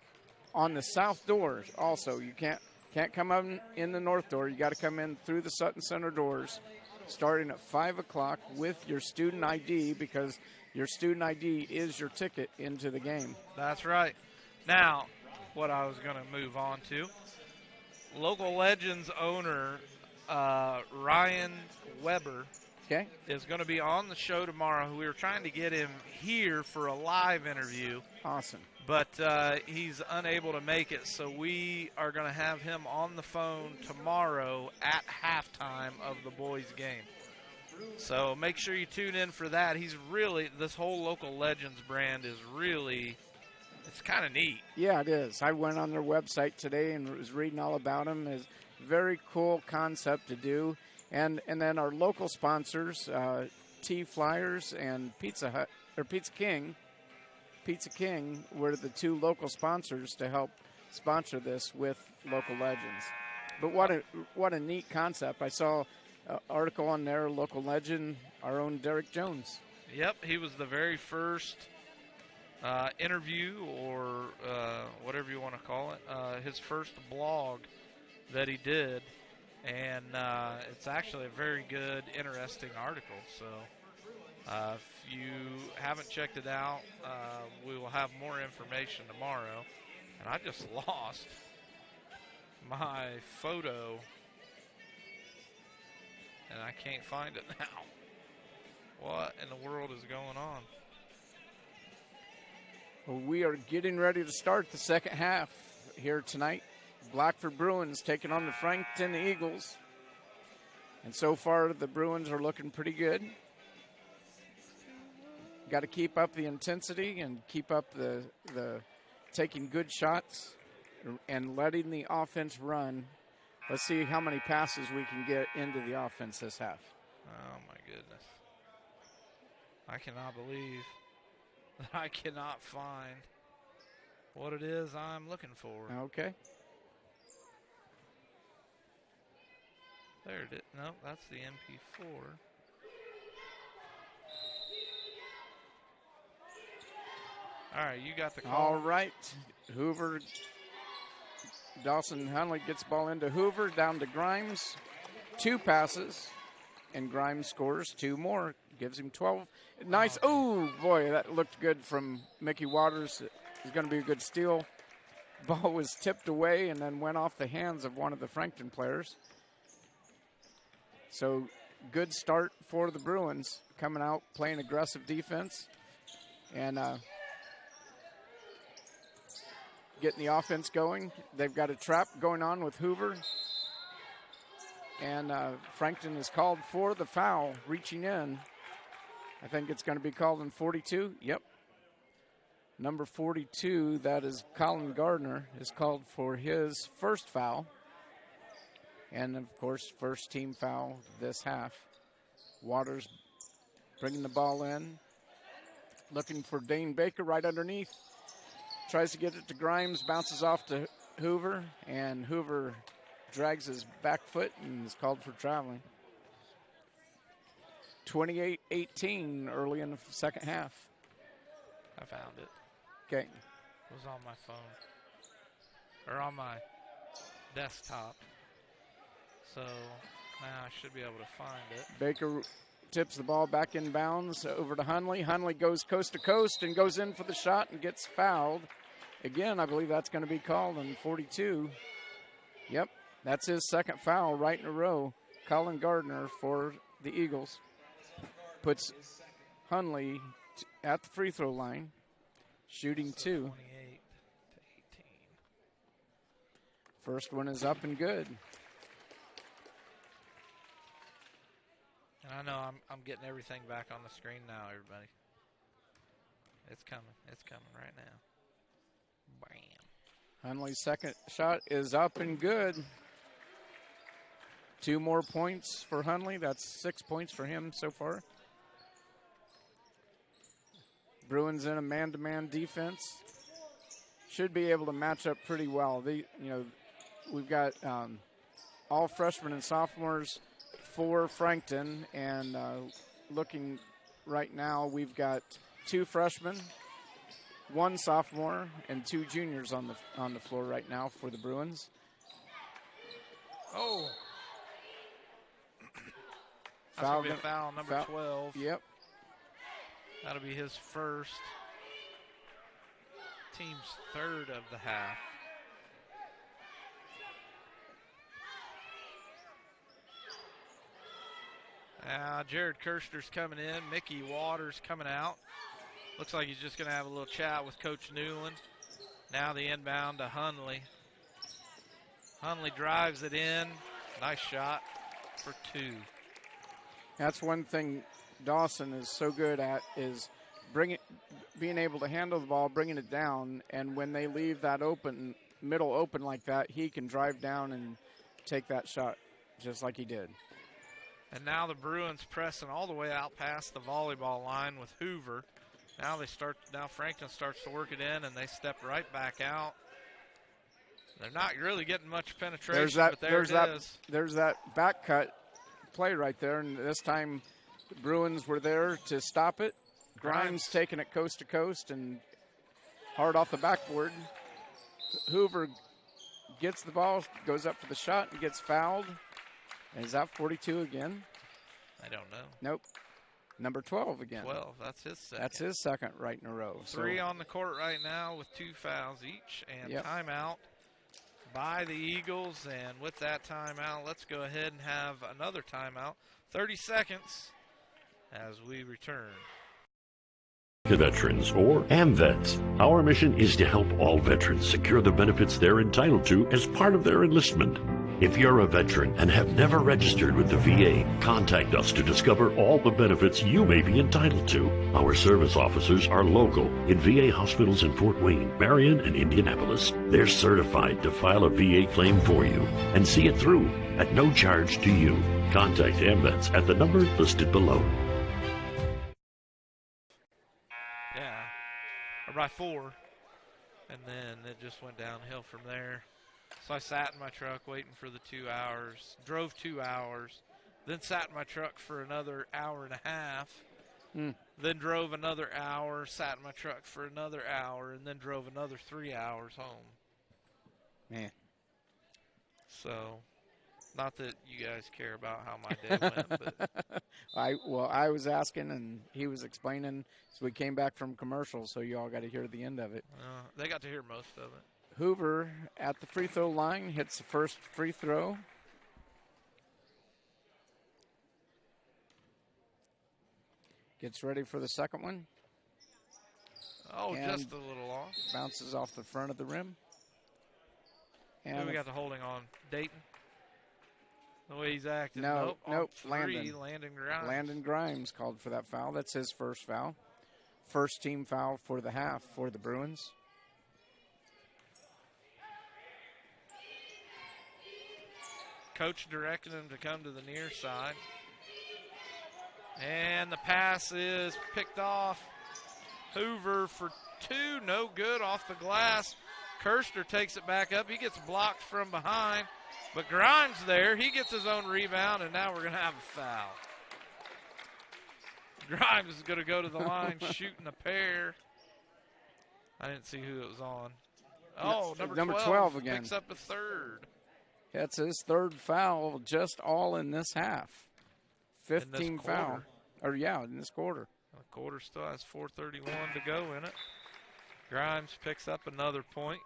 on the south doors. Also, you can't come in the north door. You got to come in through the Sutton Center doors, starting at 5 o'clock with your student ID, because your student ID is your ticket into the game.
That's right. Now, what I was going to move on to, Local Legends owner Ryan Weber
Okay.
is going to be on the show tomorrow. We were trying to get him here for a live interview,
Awesome.
but he's unable to make it, so we are going to have him on the phone tomorrow at halftime of the boys' game. So make sure you tune in for that. This whole Local Legends brand is really, it's kind of neat.
Yeah, it is. I went on their website today and was reading all about them. It's a very cool concept to do. And then our local sponsors, T Flyers and Pizza Hut, or Pizza King. Pizza King were the 2 local sponsors to help sponsor this with Local Legends. But what a neat concept. I saw an article on there, Local Legend, our own Derek Jones.
Yep, he was the very first interview, or whatever you want to call it, his first blog that he did. And it's actually a very good, interesting article. So if you haven't checked it out, we will have more information tomorrow. And I just lost my photo, and I can't find it now. What in the world is going on?
Well, we are getting ready to start the second half here tonight. Blackford Bruins taking on the Frankton Eagles. And so far, the Bruins are looking pretty good. Got to keep up the intensity and keep up the taking good shots and letting the offense run. Let's see how many passes we can get into the offense this half.
Oh, my goodness. I cannot believe that I cannot find what it is I'm looking for.
Okay.
There it is. No, that's the MP4. All right, you got the call.
All right. Hoover. Dawson Hunley gets the ball into Hoover, down to Grimes. 2 passes, and Grimes scores 2 more. Gives him 12. Nice. Oh, boy, that looked good from Mickey Waters. It's going to be a good steal. Ball was tipped away and then went off the hands of one of the Frankton players. So good start for the Bruins, coming out playing aggressive defense. And getting the offense going. They've got a trap going on with Hoover. And Frankton is called for the foul, reaching in. I think it's going to be called in 42. Yep. Number 42, that is Colin Gardner, is called for his first foul. And, of course, first team foul this half. Waters bringing the ball in. Looking for Dane Baker right underneath. Tries to get it to Grimes, bounces off to Hoover, and Hoover drags his back foot and is called for traveling. 28-18 early in the second half.
I found it.
Okay.
It was on my phone. Or on my desktop. So now I should be able to find it.
Baker tips the ball back in bounds over to Hunley. Hunley goes coast to coast and goes in for the shot and gets fouled. Again, I believe that's going to be called in 42. Yep, that's his second foul right in a row. Colin Gardner for the Eagles puts Hunley at the free throw line, shooting two.
28-18.
First one is up and good.
And I know I'm getting everything back on the screen now, everybody. It's coming. It's coming right now. Bam.
Hunley's second shot is up and good. 2 more points for Hunley. That's 6 points for him so far. Bruins in a man-to-man defense. Should be able to match up pretty well. We've got all freshmen and sophomores for Frankton, and looking right now, we've got 2 freshmen, 1 sophomore, and 2 juniors on the floor right now for the Bruins.
Oh. That's going to be a foul, number 12.
Yep.
That'll be his first, team's third of the half. Jared Kirshner's coming in. Mickey Waters coming out. Looks like he's just going to have a little chat with Coach Newland. Now the inbound to Hunley. Hunley drives it in. Nice shot for 2.
That's one thing Dawson is so good at, is being able to handle the ball, bringing it down, and when they leave that middle open like that, he can drive down and take that shot just like he did.
And now the Bruins pressing all the way out past the volleyball line with Hoover. Now Frankton starts to work it in, and they step right back out. They're not really getting much penetration, but there it is.
There's that back cut play right there, and this time the Bruins were there to stop it. Grimes taking it coast to coast and hard off the backboard. Hoover gets the ball, goes up for the shot, and gets fouled. And is that 42 again?
I don't know.
Nope. Number 12 again.
12, that's his second.
That's his second right in a row.
3 on the court right now with 2 fouls each. And timeout by the Eagles. And with that timeout, let's go ahead and have another timeout. 30 seconds as we return.
To veterans or AMVETS. Our mission is to help all veterans secure the benefits they're entitled to as part of their enlistment. If you're a veteran and have never registered with the VA, contact us to discover all the benefits you may be entitled to. Our service officers are local in VA hospitals in Fort Wayne, Marion, and Indianapolis. They're certified to file a VA claim for you and see it through at no charge to you. Contact AMVETS at the number listed below.
By 4, and then it just went downhill from there. So I sat in my truck waiting for the 2 hours, drove 2 hours, then sat in my truck for another hour and a half, then drove another hour, sat in my truck for another hour, and then drove another 3 hours home.
Man.
So, not that you guys care about how my day went, but
I was asking and he was explaining, so we came back from commercial, so you all got to hear the end of it.
They got to hear most of it.
Hoover at the free throw line hits the first free throw. Gets ready for the second one.
Oh, and just a little off.
Bounces off the front of the rim.
Who we got the holding on? Dayton? The way he's acting.
Nope.
On
Landon.
Landon Grimes.
Landon Grimes called for that foul. That's his first foul. First team foul for the half for the Bruins.
Coach directed him to come to the near side. And the pass is picked off. Hoover for two. No good off the glass. Kirshner takes it back up. He gets blocked from behind. But Grimes there. He gets his own rebound, and now we're going to have a foul. Grimes is going to go to the line shooting a pair. I didn't see who it was on. Oh, number 12
again.
Picks up a third.
That's his third foul, just all in this half. 15 foul. In this quarter.
The quarter still has 4:31 to go in it. Grimes picks up another point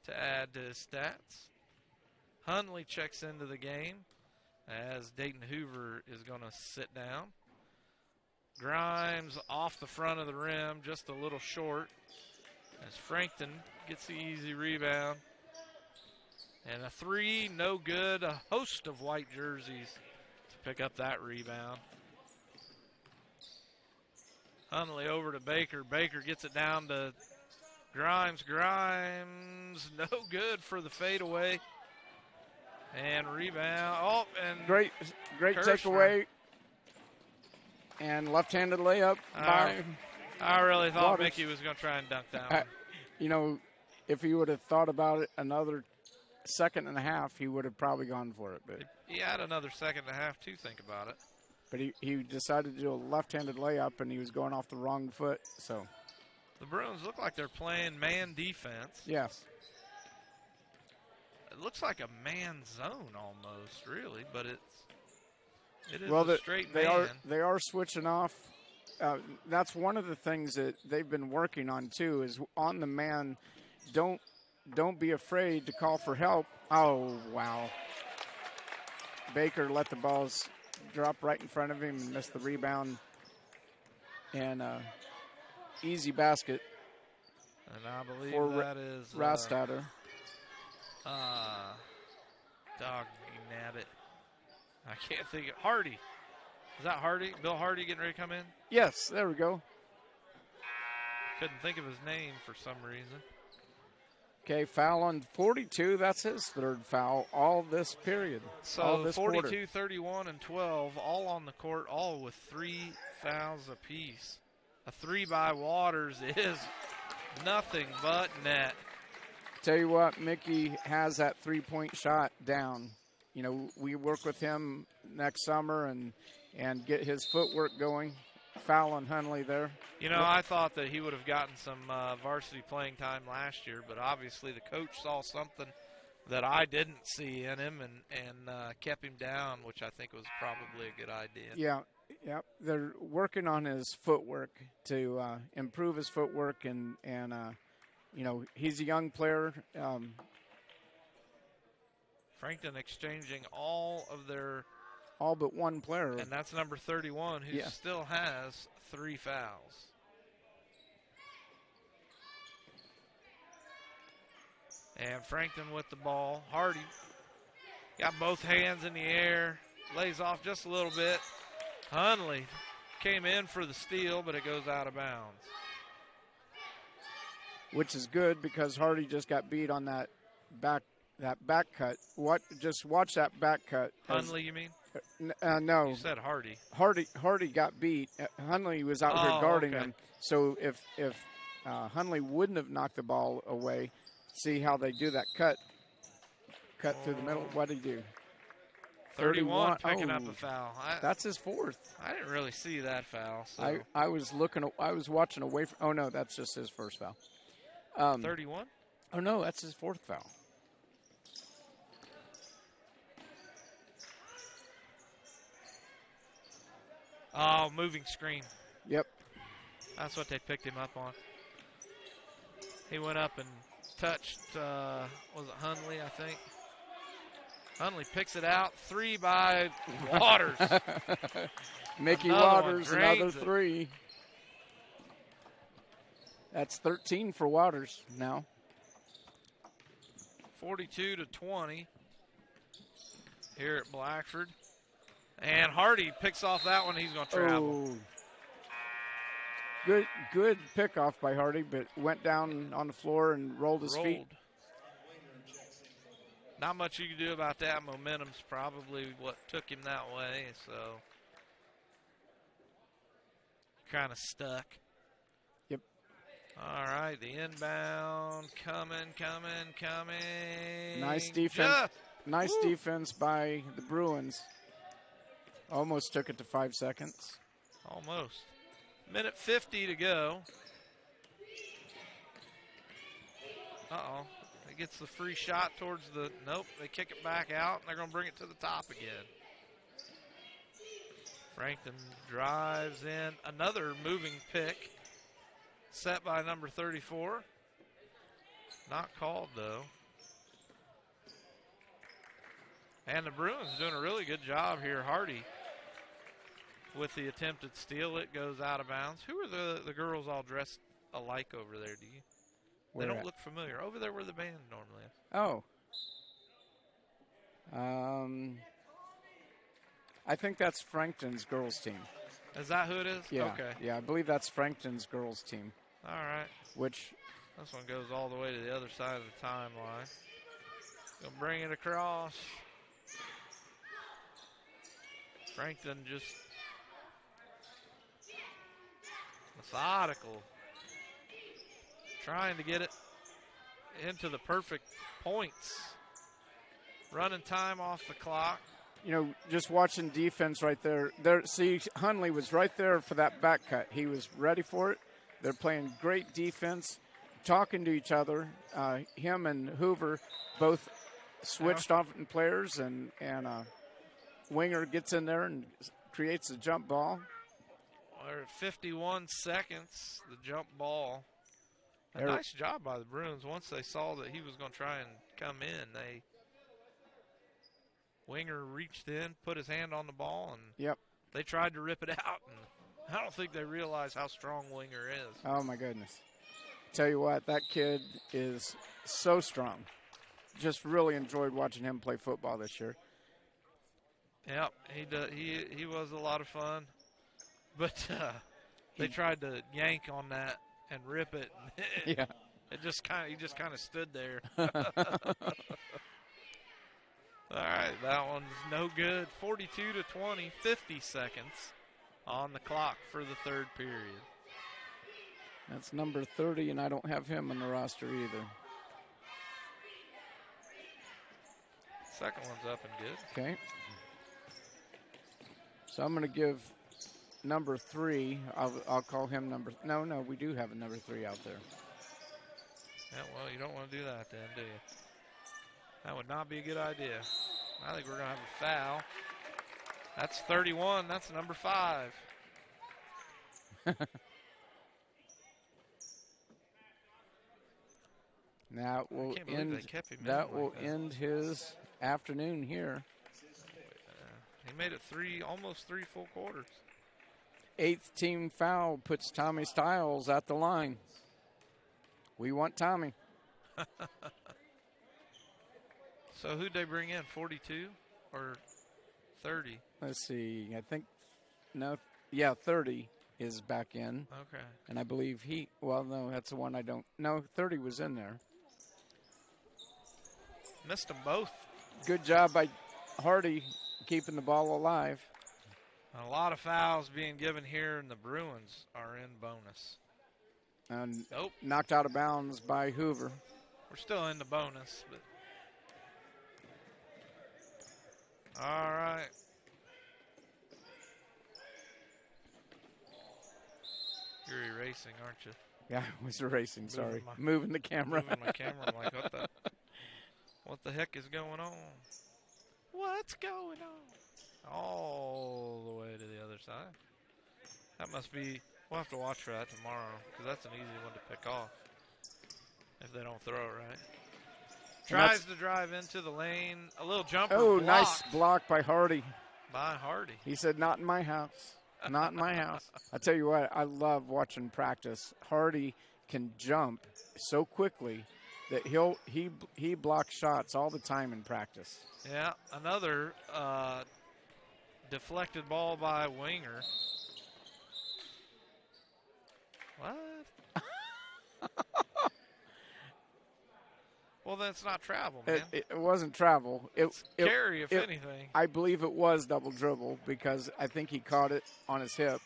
to add to his stats. Hundley checks into the game as Dayton Hoover is going to sit down. Grimes off the front of the rim, just a little short, as Frankton gets the easy rebound. And a three, no good. A host of white jerseys to pick up that rebound. Hundley over to Baker. Baker gets it down to Grimes. Grimes, no good for the fadeaway. And rebound. Oh, and
great
Kirshner.
Takeaway. And left-handed layup by
I really thought
Waters.
Mickey was going to try and dunk that one.
If he would have thought about it another second and a half, he would have probably gone for it. But
he had another second and a half to think about it.
But he decided to do a left-handed layup, and he was going off the wrong foot. So
the Bruins look like they're playing man defense.
Yes.
It looks like a man zone almost, really, but it is
a
straight
man.
man.
They are switching off. That's one of the things that they've been working on too. Is on the man, don't be afraid to call for help. Oh wow! Baker let the balls drop right in front of him and missed the rebound. And easy basket.
And I believe
for
that is
Rastatter.
Dog nabbit. I can't think of Hardy. Is that Hardy? Bill Hardy getting ready to come in?
Yes, there we go.
Couldn't think of his name for some reason.
Okay, foul on 42. That's his third foul all this period.
So
this
42,
quarter.
31, and 12, all on the court, all with 3 fouls apiece. A 3 by Waters is nothing but net.
Tell you what, Mickey has that three-point shot down. We work with him next summer and get his footwork going. Foul on Hundley there.
I thought that he would have gotten some varsity playing time last year, but obviously the coach saw something that I didn't see in him and kept him down, which I think was probably a good idea.
Yeah. They're working on his footwork to improve his footwork, and he's a young player.
Frankton exchanging all
but one player.
And that's number 31, who still has 3 fouls. And Frankton with the ball. Hardy got both hands in the air. Lays off just a little bit. Hundley came in for the steal, but it goes out of bounds.
Which is good because Hardy just got beat on that back cut. Just watch that back cut.
Hundley, you mean?
No.
You said Hardy.
Hardy got beat. Hundley was out here guarding him. So if Hundley wouldn't have knocked the ball away, see how they do that cut through the middle. What did he do?
31 picking up a foul.
That's his fourth.
I didn't really see that foul. So.
I was watching away from. Oh no, that's just his first foul.
31?
Oh no, that's his fourth foul.
Oh, moving screen.
Yep.
That's what they picked him up on. He went up and touched, was it Hundley, I think? Hundley picks it out. 3 by Waters.
Mickey
Another
Waters, another 3. That's 13 for Waters now.
42-20 here at Blackford. And Hardy picks off that one. He's going to travel.
Oh. Good pickoff by Hardy, but went down on the floor and rolled his feet.
Not much you can do about that. Momentum's probably what took him that way, so kind of stuck.
Yep.
All right, the inbound coming.
Nice defense. Nice defense by the Bruins. Almost took it to 5 seconds.
Almost. Minute 50 to go. Uh-oh. It gets the free shot towards the, nope, they kick it back out, and they're going to bring it to the top again. Frankton drives in. Another moving pick set by number 34. Not called, though. And the Bruins doing a really good job here. Hardy with the attempted steal. It goes out of bounds. Who are the girls all dressed alike over there? Do you? They don't look familiar. Over there where the band normally is.
Oh. I think that's Frankton's girls team.
Is that who it is?
Yeah.
Okay.
Yeah, I believe that's Frankton's girls team.
All right.
Which
this one goes all the way to the other side of the timeline. Gonna bring it across. Frankton just methodical. Trying to get it into the perfect points. Running time off the clock.
You know, just watching defense right there. See, Hunley was right there for that back cut. He was ready for it. They're playing great defense, talking to each other. Him and Hoover both switched off in players, and Winger gets in there and creates a jump ball.
We're at 51 seconds, the jump ball. A nice job by the Bruins. Once they saw that he was going to try and come in, Winger reached in, put his hand on the ball, and they tried to rip it out. And I don't think they realized how strong Winger is.
Oh, my goodness. Tell you what, that kid is so strong. Just really enjoyed watching him play football this year.
Yep, he was a lot of fun. But they tried to yank on that and rip it.
Yeah.
He just kind of stood there. All right, that one's no good. 42-20, 50 seconds on the clock for the third period.
That's number 30, and I don't have him on the roster either.
Second one's up and good.
Okay. So I'm going to give number 3. I'll call him number. No, we do have a number 3 out there.
Yeah, well, you don't want to do that then, do you? That would not be a good idea. I think we're going to have a foul. That's 31. That's number 5.
That will end his afternoon here.
He made it almost 3 full quarters.
8th team foul puts Tommy Stiles at the line. We want Tommy.
So who'd they bring in, 42 or 30?
Let's see. I think, 30 is back in.
Okay.
And I believe that's the one I don't. No, 30 was in there.
Missed them both.
Good job by Hardy keeping the ball alive.
A lot of fouls being given here, and the Bruins are in bonus.
And knocked out of bounds by Hoover.
We're still in the bonus, but all right. You're erasing, aren't you?
Yeah, I was erasing. Sorry, moving the camera.
Moving my camera. I'm like, what the heck is going on? What's going on? All the way to the other side. That must be. We'll have to watch for that tomorrow, because that's an easy one to pick off if they don't throw it right. Tries to drive into the lane. A little jumper.
Oh, nice block by Hardy. He said, not in my house. Not in my house. I tell you what, I love watching practice. Hardy can jump so quickly, that he blocks shots all the time in practice.
Yeah, another deflected ball by Winger. What? Well, that's not travel, man.
It wasn't travel.
It's carry, if anything.
I believe it was double dribble because I think he caught it on his hip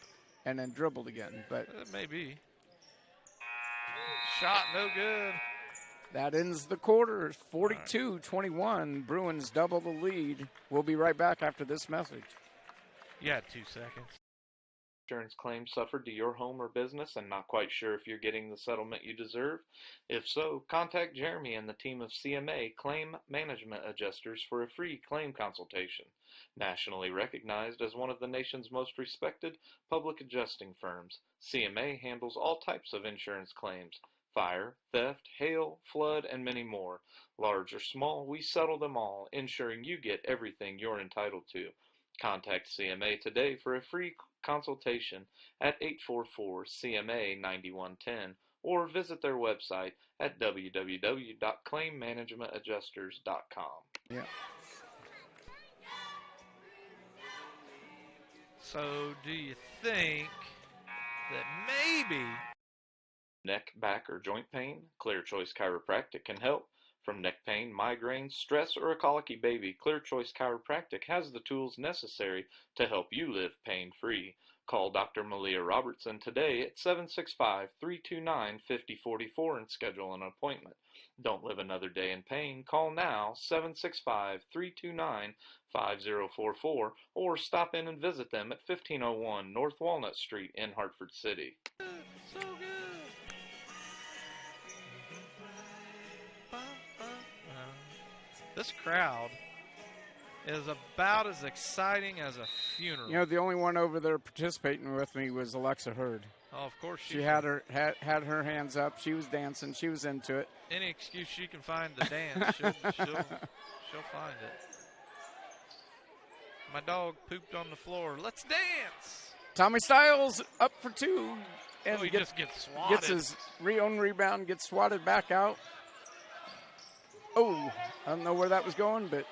and then dribbled again. But
it may be. Shot no good.
That ends the quarter. 42-21. Bruins double the lead. We'll be right back after this message.
You had 2 seconds.
Insurance claim suffered to your home or business and not quite sure if you're getting the settlement you deserve? If so, contact Jeremy and the team of CMA Claim Management Adjusters for a free claim consultation. Nationally recognized as one of the nation's most respected public adjusting firms, CMA handles all types of insurance claims: fire, theft, hail, flood, and many more. Large or small, we settle them all, ensuring you get everything you're entitled to. Contact CMA today for a free consultation at 844-CMA-9110 or visit their website at www.claimmanagementadjusters.com.
Yeah.
So do you think that maybe
neck, back, or joint pain? Clear Choice Chiropractic can help. From neck pain, migraines, stress, or a colicky baby, Clear Choice Chiropractic has the tools necessary to help you live pain-free. Call Dr. Malia Robertson today at 765-329-5044 and schedule an appointment. Don't live another day in pain. Call now, 765-329-5044, or stop in and visit them at 1501 North Walnut Street in Hartford City.
so good? This crowd is about as exciting as a funeral.
You know, the only one over there participating with me was Alexa Hurd.
Oh, of course
she had her hands up. She was dancing. She was into it.
Any excuse she can find to dance, she'll find it. My dog pooped on the floor. Let's dance.
Tommy Styles up for two, and
he just gets swatted.
Gets his own rebound, gets swatted back out. Oh, I don't know where that was going, but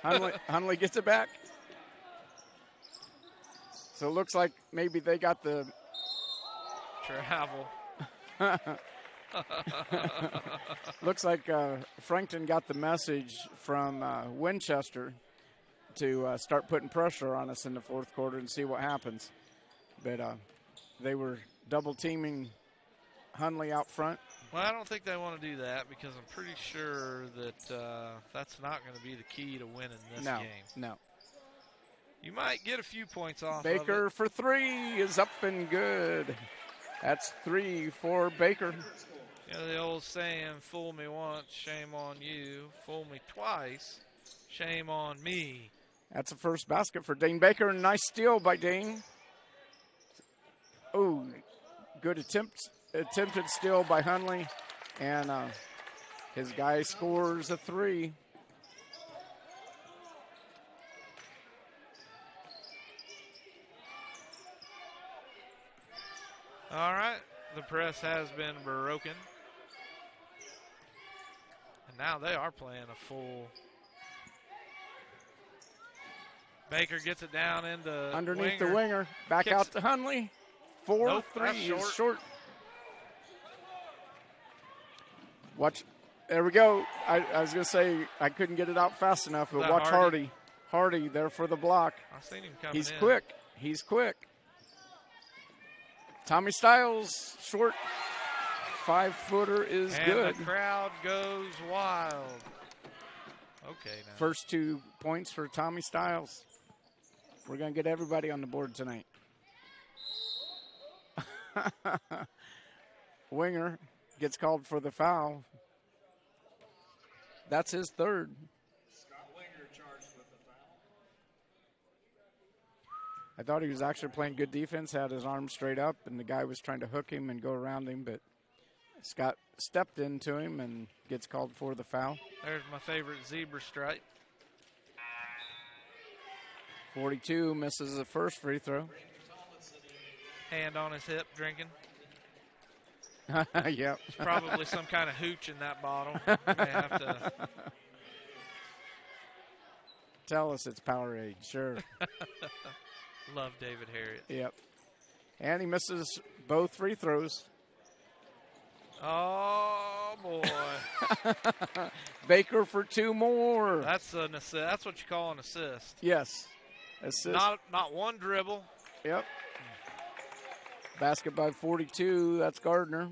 Hunley gets it back. So it looks like maybe they got the
travel.
Looks like Frankton got the message from Winchester to start putting pressure on us in the fourth quarter and see what happens. But they were double teaming Hunley out front.
Well, I don't think they want to do that because I'm pretty sure that that's not going to be the key to winning this game.
No.
You might get a few points off
Baker
of it.
for three is up and good. That's 3 for Baker.
You know the old saying, fool me once, shame on you. Fool me twice, shame on me.
That's the first basket for Dane Baker. Nice steal by Dane. Oh, good attempted steal by Hunley. And his guy scores a three.
All right, the press has been broken. And now they are playing a full. Baker gets it down into
underneath
Winger.
the winger. Back
Kicks.
out to Hunley. 4-3 is short. Watch. There we go. I was going to say I couldn't get it out fast enough, but watch Hardy. Hardy there for the block.
I seen him coming
He's
in.
quick. He's quick. Tommy Styles, short 5-footer is
and
good.
The crowd goes wild. Okay, now.
First 2 points for Tommy Styles. We're going to get everybody on the board tonight. Winger gets called for the foul. That's his third.
Scott Winger charged with the foul.
I thought he was actually playing good defense, had his arms straight up, and the guy was trying to hook him and go around him, but Scott stepped into him and gets called for the foul.
There's my favorite zebra stripe.
42 misses the first free throw.
Hand on his hip, drinking.
Yep.
There's probably some kind of hooch in that bottle. May have to.
Tell us it's Powerade. Sure.
Love David Harriet.
Yep. And he misses both free throws.
Oh, boy.
Baker for 2 more.
That's an assist. That's what you call an assist.
Yes. Assist.
Not one dribble.
Yep. Basket by 42. That's Gardner.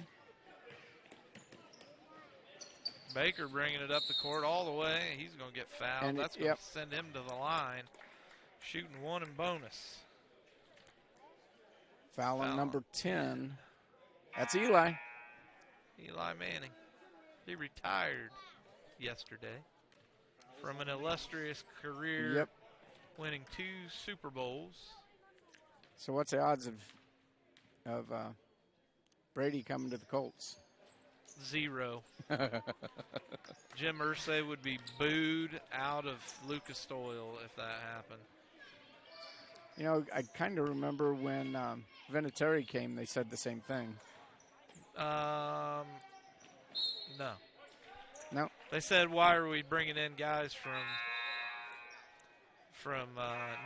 Baker bringing it up the court all the way. He's going to get fouled.
And
That's going to send him to the line. Shooting 1 in bonus.
Foul on number 10. That's Eli.
Eli Manning. He retired yesterday from an illustrious career,
Yep.
winning 2 Super Bowls.
So what's the odds of Brady coming to the Colts?
0. Jim Irsay would be booed out of Lucas Oil if that happened.
You know, I kind of remember when Vinatieri came, they said the same thing.
No.
No.
They said, why are we bringing in guys from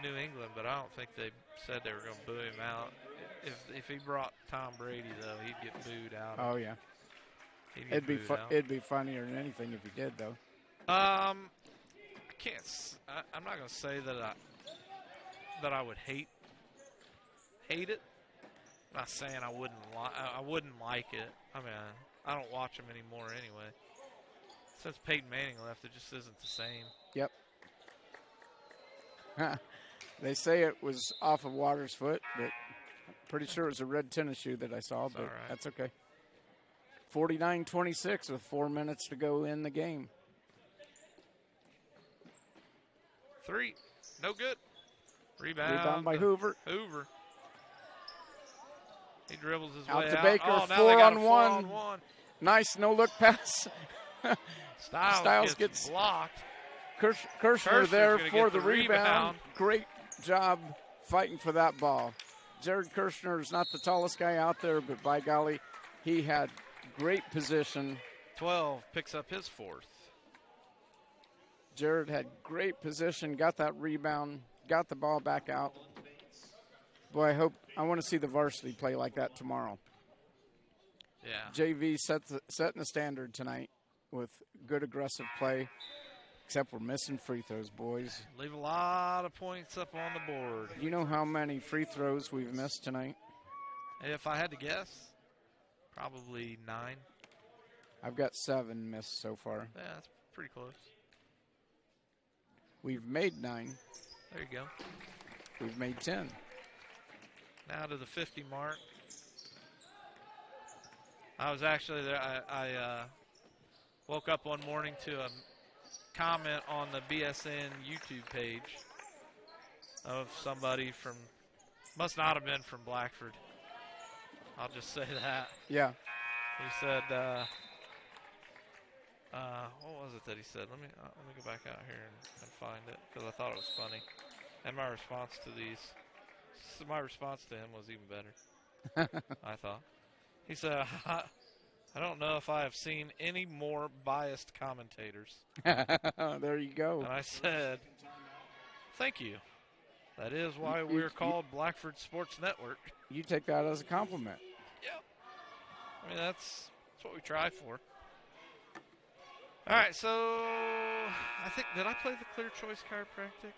New England? But I don't think they said they were going to boo him out. If he brought Tom Brady, though, he'd get booed out.
Oh, yeah. It'd be funnier than anything if he did, though.
I can't. I'm not going to say that I would hate it. I'm not saying I wouldn't like it. I mean, I don't watch them anymore anyway. Since Peyton Manning left, it just isn't the same.
Yep. They say it was off of Waters' foot, but I'm pretty sure it was a red tennis shoe that I saw, but that's okay. 49-26 with 4 minutes to go in the game.
3. No good. Rebound
by Hoover.
He dribbles his
Out
way
to
out.
Baker,
Oh, now
4
they got
on
a
1.
4-on-1.
Nice no-look pass.
Styles gets blocked.
Kirshner there for the rebound. Great job fighting for that ball. Jared Kirshner is not the tallest guy out there, but by golly, he had great position.
12 picks up his 4th.
Jared had great position, got that rebound, got the ball back out. Boy, I want to see the varsity play like that tomorrow.
Yeah.
JV setting the standard tonight with good aggressive play, except we're missing free throws, boys.
Leave a lot of points up on the board.
You know how many free throws we've missed tonight?
If I had to guess, probably 9.
I've got 7 missed so far.
Yeah, that's pretty close.
We've made 9.
There you go.
We've made 10.
Now to the 50 mark. I was actually there. I woke up one morning to a comment on the BSN YouTube page of somebody from, must not have been from Blackford. I'll just say that.
Yeah.
He said, what was it that he said? Let me go back out here and find it because I thought it was funny. And my response to him was even better. I thought. He said, I don't know if I have seen any more biased commentators.
There you go.
And I said, thank you. That is why we're called Blackford Sports Network.
You take that as a compliment.
Yep. I mean, that's what we try for. All right, so I think, did I play the Clear Choice Chiropractic?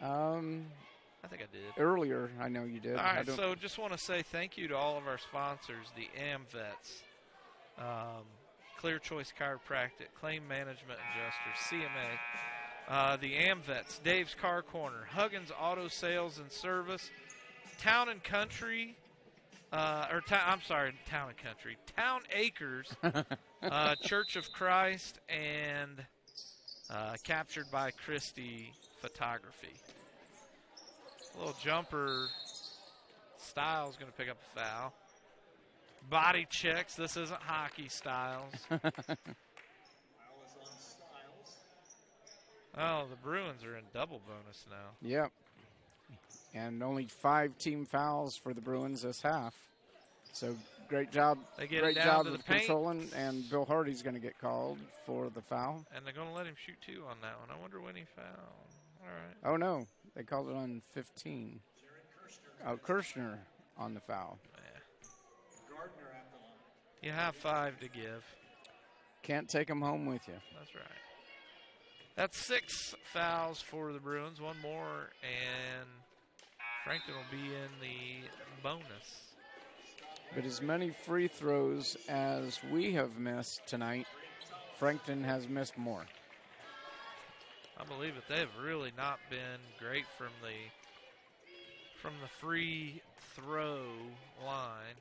I think I did.
Earlier, I know you did.
All right, so just want to say thank you to all of our sponsors, the AmVets, Clear Choice Chiropractic, Claim Management Adjusters, CMA, the AmVets, Dave's Car Corner, Huggins Auto Sales and Service, Town and Country, Town and Country, Town Acres, Church of Christ, and Captured by Christie Photography. A little jumper. Styles going to pick up a foul. Body checks. This isn't hockey, Styles. Oh, the Bruins are in double bonus now.
Yep. And only 5 team fouls for the Bruins this half. So Great job.
They get
Great
it down
job
to the
of
paint.
controlling, and Bill Hardy's going to get called for the foul.
And they're going to let him shoot 2 on that one. I wonder when he fouled. All right.
Oh, no. They called it on 15. Oh, Kirshner on the foul.
Yeah. You have 5 to give.
Can't take them home with you.
That's right. That's 6 fouls for the Bruins. 1 more, and Frankton will be in the bonus.
But as many free throws as we have missed tonight, Frankton has missed more.
I believe it. They've really not been great from the free throw line.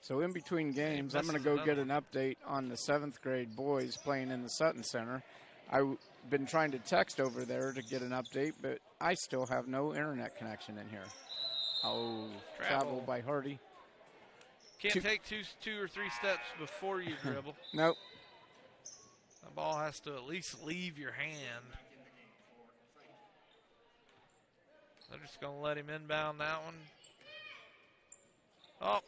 So in between games, I'm going to go get an update on the 7th grade boys playing in the Sutton Center. I've been trying to text over there to get an update, but I still have no internet connection in here. Oh, travel by Hardy.
Can't take two or 3 steps before you dribble.
Nope.
The ball has to at least leave your hand. They're just going to let him inbound that one. Oh,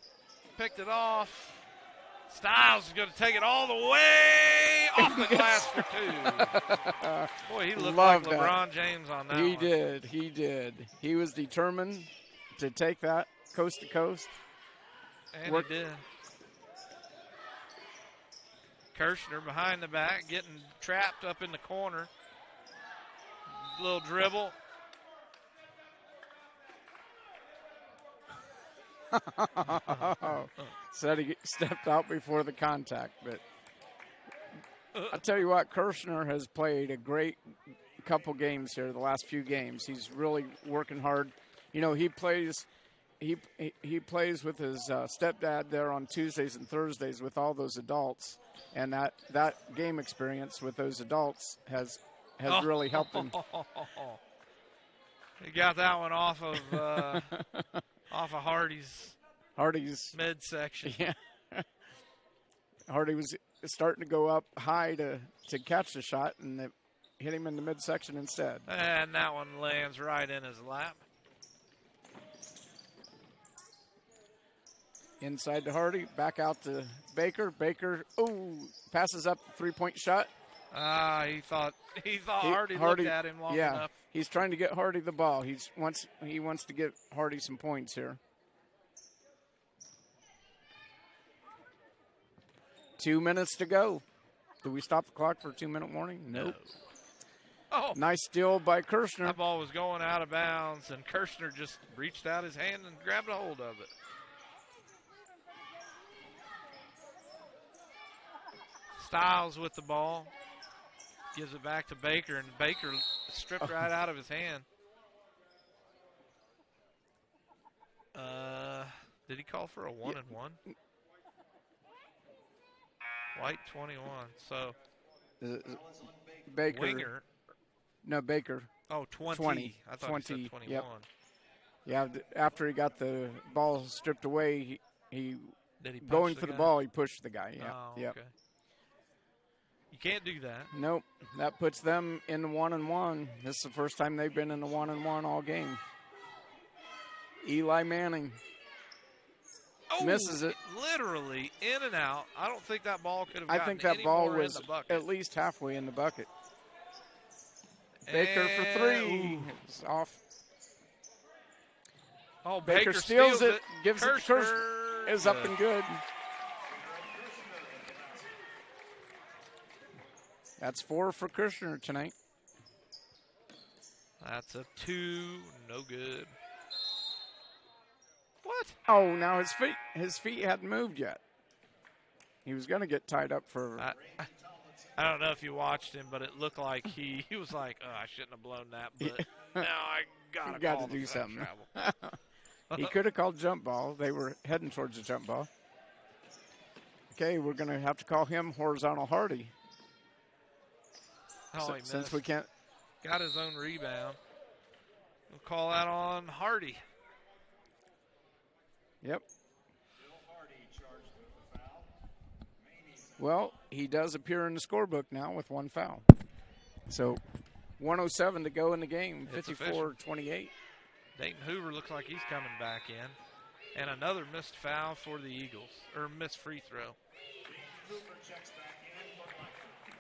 picked it off. Styles is going to take it all the way off the glass for 2. Boy, he looked like LeBron James on that one.
He did. He did. He was determined to take that coast to coast.
And he did. Kirshner behind the back, getting trapped up in the corner. Little dribble.
Said he stepped out before the contact, but I tell you what, Kirshner has played a great couple games here, the last few games. He's really working hard. You know, he plays with his stepdad there on Tuesdays and Thursdays with all those adults, and that game experience with those adults has really helped him.
He got that one off of Hardy's midsection.
Yeah. Hardy was starting to go up high to catch the shot, and it hit him in the midsection instead.
And that one lands right in his lap.
Inside to Hardy, back out to Baker. Baker, passes up the 3-point shot.
He thought Hardy looked at him long enough.
He's trying to get Hardy the ball. He wants to get Hardy some points here. 2 minutes to go. Do we stop the clock for a 2-minute warning? Nope.
Oh,
nice steal by Kirshner.
That ball was going out of bounds, and Kirshner just reached out his hand and grabbed a hold of it. Styles with the ball. Gives it back to Baker, and Baker stripped right out of his hand. Did he call for a 1-and-1? White 21. So
Baker.
Winger.
No, Baker.
Oh, 20.
20.
I thought
20,
he said 21.
Yep. Yeah, after he got the ball stripped away, he
Did he
going
punch
for
the
the
guy?
ball, he pushed the guy. Yeah.
Oh,
Yep.
okay. You can't do that.
Nope. That puts them in the 1-and-1. This is the first time they've been in the 1-and-1 all game. Eli Manning misses it.
Literally in and out. I don't think that ball could have
I
gotten
think that
any
ball
more
was
in the bucket.
at least halfway in the bucket. Baker for 3. It's off.
Oh,
Baker steals it, gives it to Kirshner. Is up and good. That's 4 for Kirshner tonight.
That's a 2. No good. What?
Oh, now his feet hadn't moved yet. He was going to get tied up for.
I don't know if you watched him, but it looked like he was like, "Oh, I shouldn't have blown that." But now I got
to do something. He could have called jump ball. They were heading towards the jump ball. Okay, we're going to have to call him horizontal Hardy.
Oh,
Since we can't.
Got his own rebound. We'll call that on Hardy.
Yep. Well, he does appear in the scorebook now with 1 foul. So 1:07 to go in the game, 54-28.
Dayton Hoover looks like he's coming back in. And another missed foul for the Eagles, or missed free throw.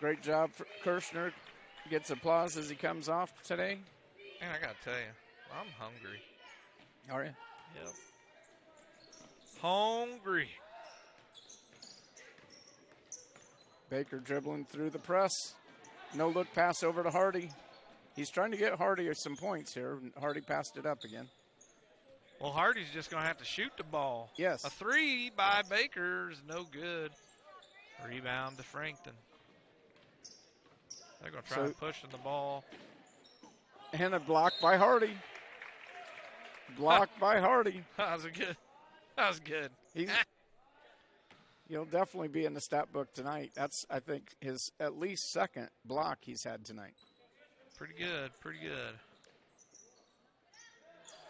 Great job for Kirshner. Gets applause as he comes off today.
And I got to tell you, I'm hungry.
Are you?
Yep. Hungry.
Baker dribbling through the press. No look pass over to Hardy. He's trying to get Hardy some points here. Hardy passed it up again.
Well, Hardy's just going to have to shoot the ball.
Yes.
A three by Baker is no good. Rebound to Frankton. They're going to try pushing the ball.
And a block by Hardy. Blocked by Hardy.
That was good. That was good.
He'll definitely be in the stat book tonight. That's, I think, his at least second block he's had tonight.
Pretty good. Pretty good.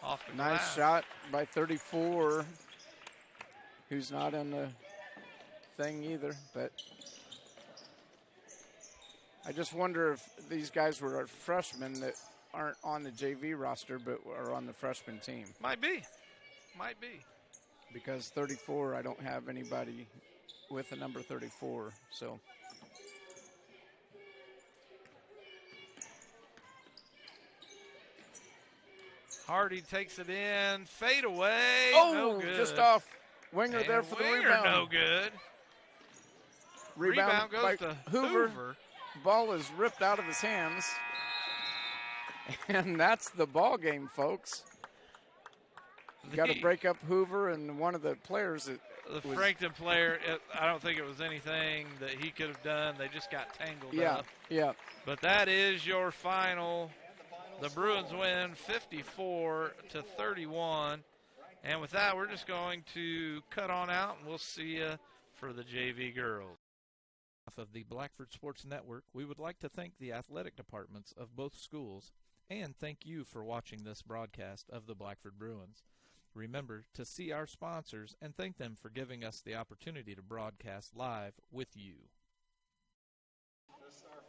Off the
Nice
glass.
shot by 34, who's not in the thing either. But I just wonder if these guys were freshmen that aren't on the JV roster but are on the freshman team.
Might be. Might be.
Because 34, I don't have anybody with the number 34. So
Hardy takes it in. Fade away.
oh,
No good.
just off. Winger
And
there for the
Winger,
rebound.
no good. Rebound goes
by
to
Hoover. Ball is ripped out of his hands. And that's the ball game, folks. You got to break up Hoover and one of the players.
The Frankton player, I don't think it was anything that he could have done. They just got tangled up.
Yeah.
But that is your final. The Bruins win 54-31. And with that, we're just going to cut on out, and we'll see you for the JV girls. Of the Blackford Sports Network, we would like to thank the athletic departments of both schools and thank you for watching this broadcast of the Blackford Bruins. Remember to see our sponsors and thank them for giving us the opportunity to broadcast live with you.
This is our